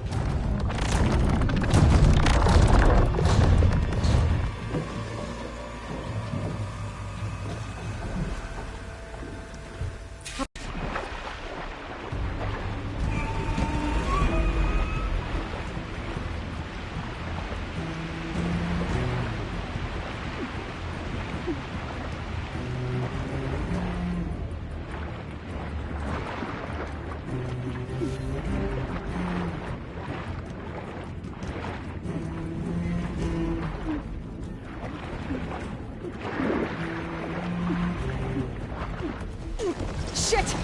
Shit!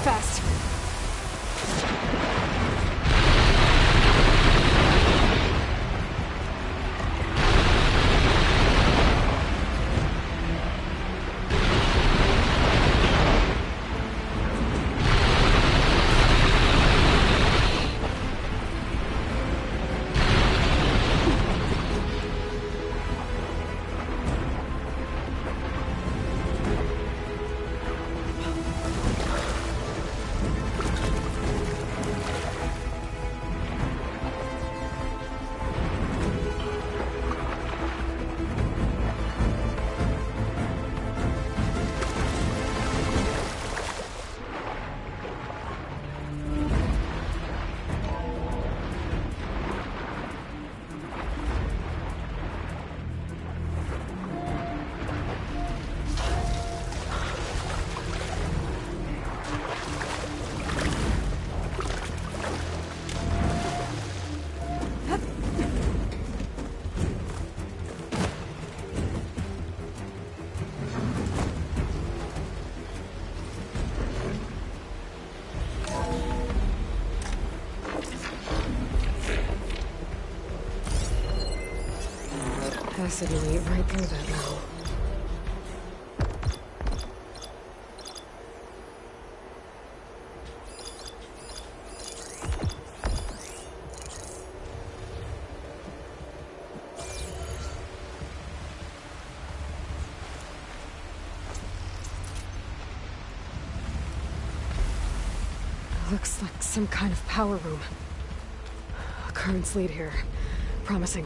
Fast. Acid will eat right through that now. Looks like some kind of power room. Currents lead here. Promising.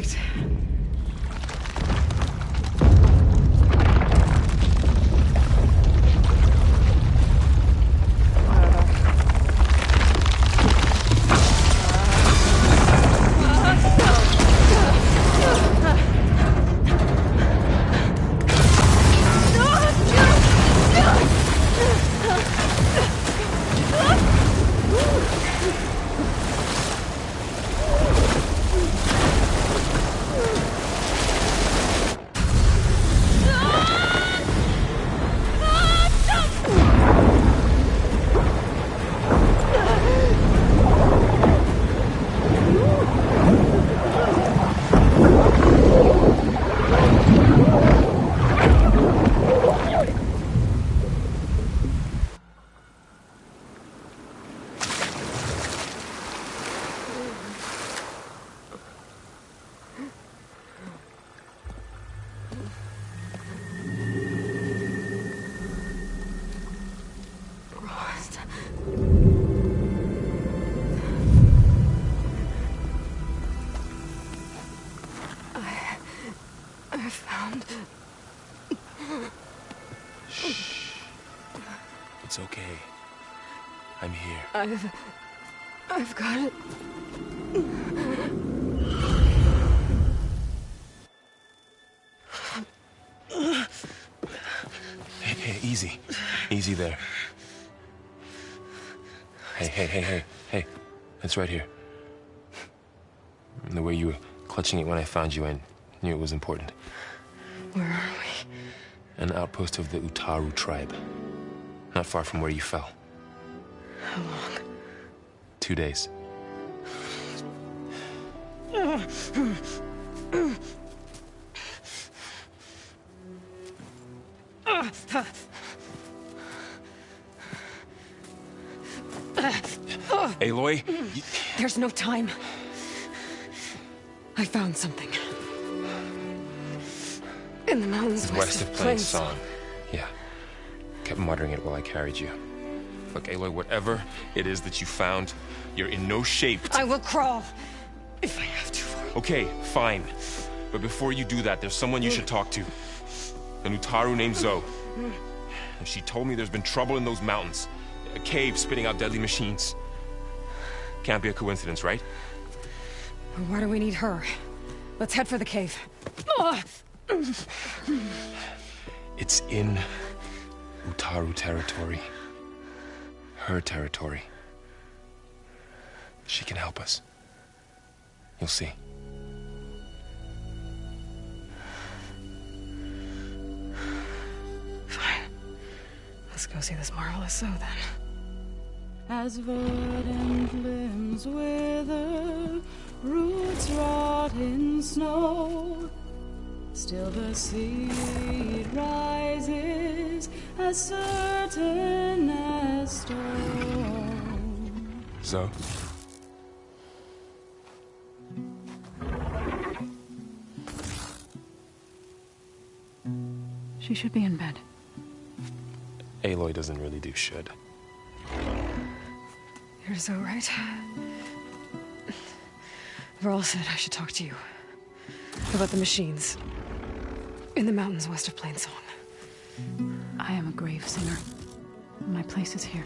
right. I found... Shh. It's okay. I'm here. I've got it. Hey, easy. Easy there. Hey. It's right here. The way you were clutching it when I found you, I knew it was important. Where are we? An outpost of the Utaru tribe. Not far from where you fell. How long? 2 days. Aloy? There's no time. I found something. In the mountains west of Plainsong. Yeah. Kept muttering it while I carried you. Look, Aloy, whatever it is that you found, you're in no shape to... I will crawl, if I have to. Okay, fine. But before you do that, there's someone you should talk to. An Utaru named Zoe. And she told me there's been trouble in those mountains. A cave spitting out deadly machines. Can't be a coincidence, right? Why do we need her? Let's head for the cave. It's in Utaru territory. Her territory. She can help us. You'll see. Fine. Let's go see this marvelous Zoe then. As verdant limbs wither, roots rot in snow, still the seed rises as certain as stone. Zoe? She should be in bed. Aloy doesn't really do should. You're so right. Varl said I should talk to you about the machines in the mountains west of Plainsong. I am a grave singer. My place is here.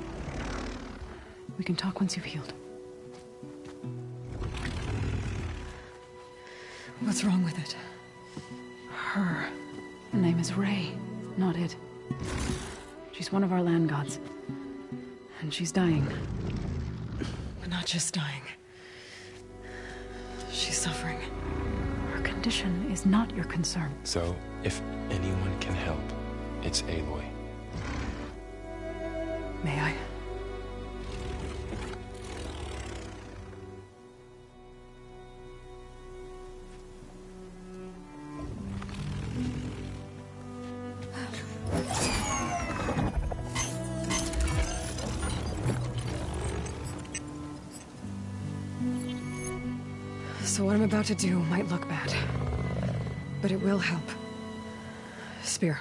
We can talk once you've healed. What's wrong with it? Her. Her name is Ray, not it. She's one of our land gods. And she's dying. But not just dying. She's suffering. Her condition is not your concern. So, if anyone can help, it's Aloy. May I? So what I'm about to do might look bad, but it will help. Spear.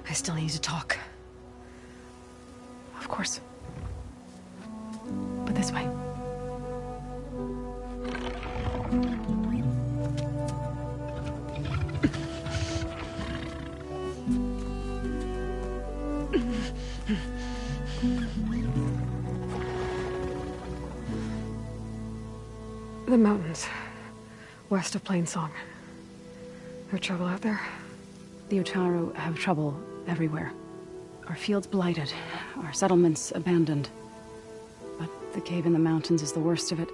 I still need to talk. Of course. But this way. The mountains, west of Plainsong. No trouble out there? The Utaru have trouble everywhere. Our fields blighted, our settlements abandoned. But the cave in the mountains is the worst of it.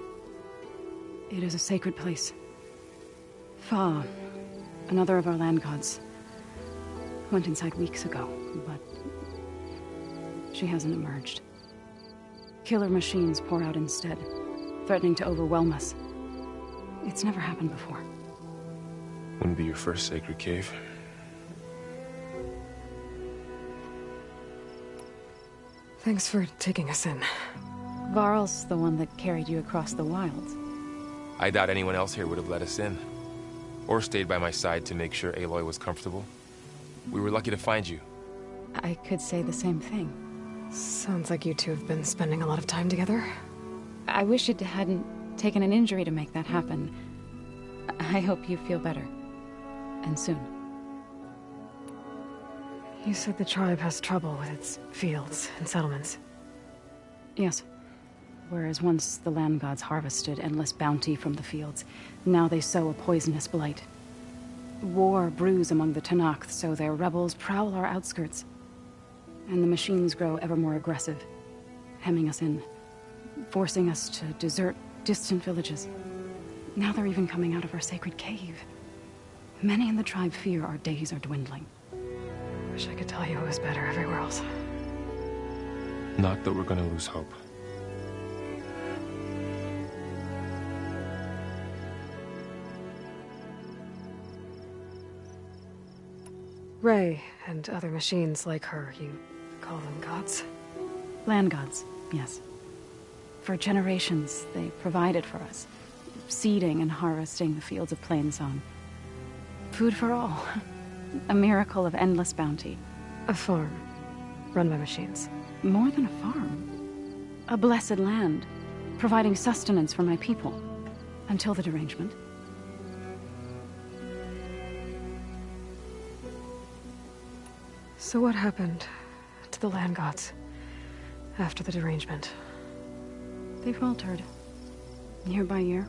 It is a sacred place. Fa, another of our land gods, went inside weeks ago, but she hasn't emerged. Killer machines pour out instead, threatening to overwhelm us. It's never happened before. Wouldn't be your first sacred cave. Thanks for taking us in. Varl's the one that carried you across the wilds. I doubt anyone else here would have let us in. Or stayed by my side to make sure Aloy was comfortable. We were lucky to find you. I could say the same thing. Sounds like you two have been spending a lot of time together. I wish it hadn't taken an injury to make that happen. I hope you feel better. And soon. You said the tribe has trouble with its fields and settlements. Yes. Whereas once the land gods harvested endless bounty from the fields, now they sow a poisonous blight. War brews among the Tenakth, so their rebels prowl our outskirts. And the machines grow ever more aggressive, hemming us in, forcing us to desert distant villages. Now they're even coming out of our sacred cave. Many in the tribe fear our days are dwindling. Wish I could tell you it was better everywhere else. Not that we're gonna lose hope. Ray and other machines like her, you call them gods? Land gods, yes. For generations, they provided for us, seeding and harvesting the fields of Plainsong. Food for all. A miracle of endless bounty. A farm, run by machines. More than a farm. A blessed land, providing sustenance for my people. Until the derangement. So what happened to the land gods after the derangement? They faltered, year by year.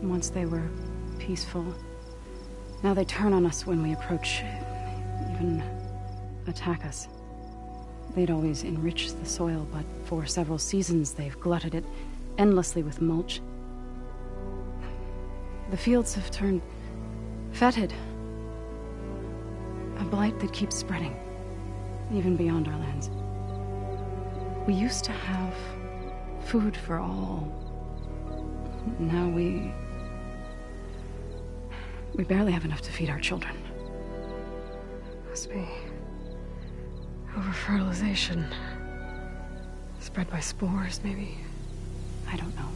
Once they were peaceful. Now they turn on us when we approach, even attack us. They'd always enriched the soil, but for several seasons they've glutted it endlessly with mulch. The fields have turned fetid. A blight that keeps spreading, even beyond our lands. We used to have food for all. Now we barely have enough to feed our children. Must be over-fertilization. Spread by spores, maybe? I don't know.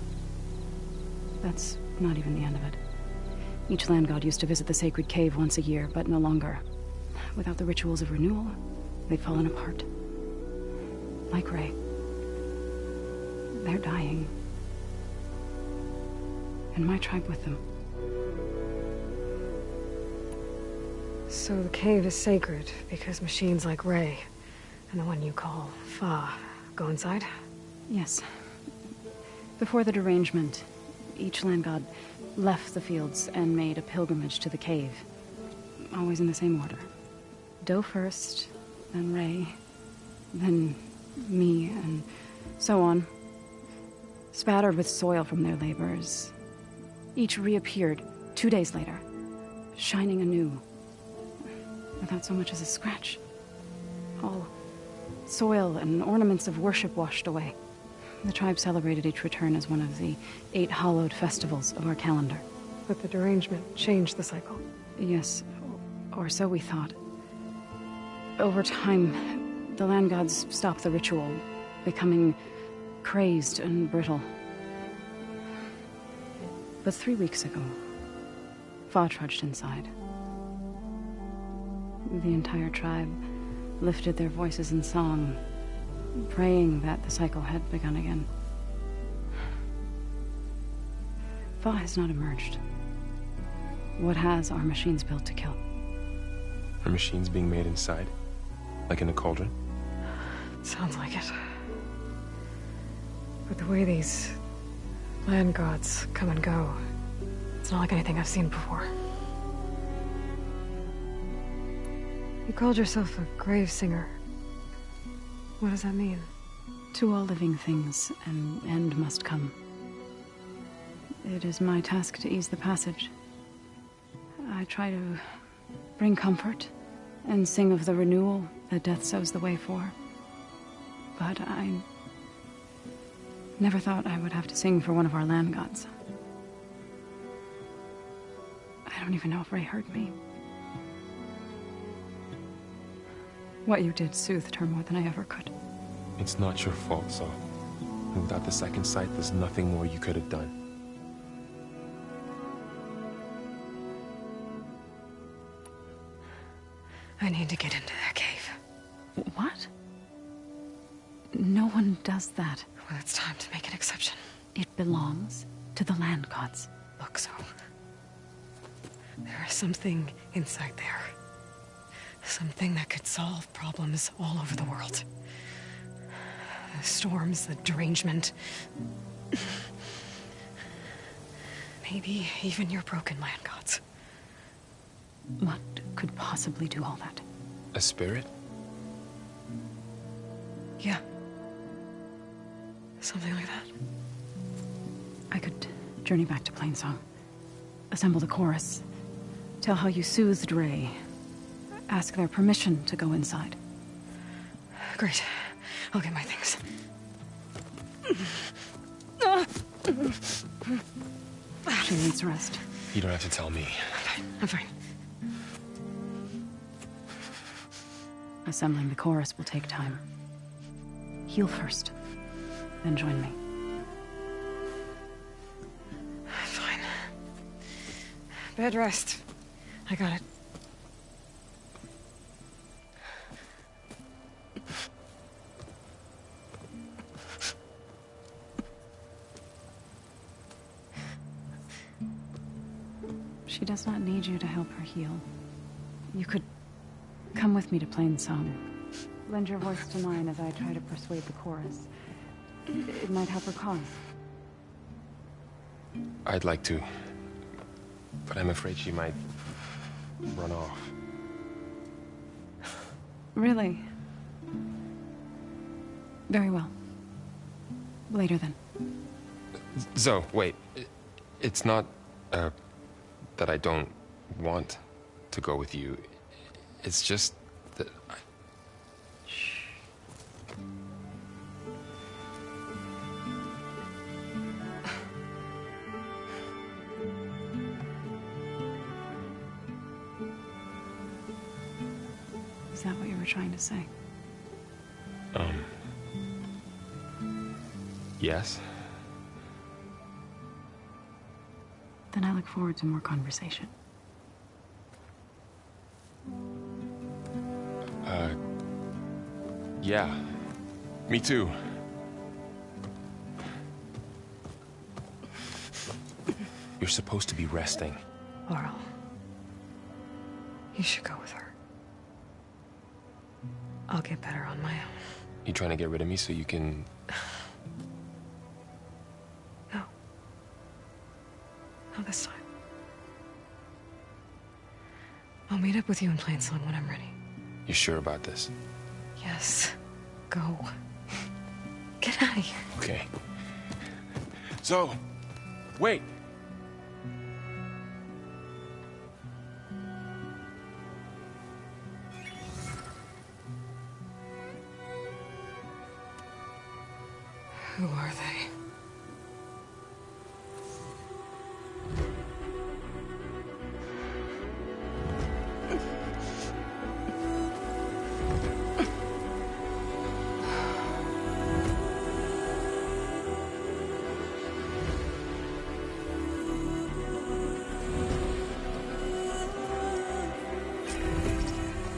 That's not even the end of it. Each land god used to visit the sacred cave once a year, but no longer. Without the rituals of renewal, they've fallen apart. Like Ray. They're dying. And my tribe with them. So the cave is sacred because machines like Ray and the one you call Fa go inside? Yes. Before the derangement, each land god left the fields and made a pilgrimage to the cave. Always in the same order. Do first, then Ray, then me, and so on. Spattered with soil from their labors. Each reappeared 2 days later, shining anew. Without so much as a scratch. All soil and ornaments of worship washed away. The tribe celebrated each return as one of the 8 hallowed festivals of our calendar. But the derangement changed the cycle. Yes, or so we thought. Over time, the land gods stopped the ritual, becoming crazed and brittle. But 3 weeks ago, Fa trudged inside. the entire tribe lifted their voices in song, praying that the cycle had begun again. Thaw has not emerged. What has are machines built to kill? Are machines being made inside? Like in a cauldron? Sounds like it. But the way these land gods come and go, it's not like anything I've seen before. You called yourself a grave singer. What does that mean? To all living things, an end must come. It is my task to ease the passage. I try to bring comfort and sing of the renewal that death sows the way for. But I never thought I would have to sing for one of our land gods. I don't even know if Ray heard me. What you did soothed her more than I ever could. It's not your fault, Saul. And without the second sight, there's nothing more you could have done. I need to get into that cave. What? No one does that. Well, it's time to make an exception. It belongs to the land gods. Look, so there is something inside there. Something that could solve problems all over the world. The storms, the derangement. Maybe even your broken land gods. What could possibly do all that? A spirit? Yeah. Something like that. I could journey back to Plainsong. Assemble the chorus. Tell how you soothed Ray. Ask their permission to go inside. Great. I'll get my things. She needs rest. You don't have to tell me. I'm fine. Assembling the chorus will take time. Heal first, then join me. Fine. Bed rest. I got it. She does not need you to help her heal. You could come with me to Plainsong. Lend your voice to mine as I try to persuade the chorus. It might help her cause. I'd like to, but I'm afraid she might run off. Really? Very well. Later then. Zoe, wait. It's not, that I don't want to go with you. It's just that Shh. Is that what you were trying to say? Yes. Then I look forward to more conversation. Yeah. Me too. You're supposed to be resting. Laurel, you should go with her. I'll get better on my own. You trying to get rid of me so you can... No. Not this time. I'll meet up with you in Plainsong when I'm ready. You sure about this? Yes. Go. Get out of here. Okay. So, wait. Who are they?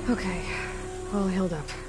Okay, all healed up.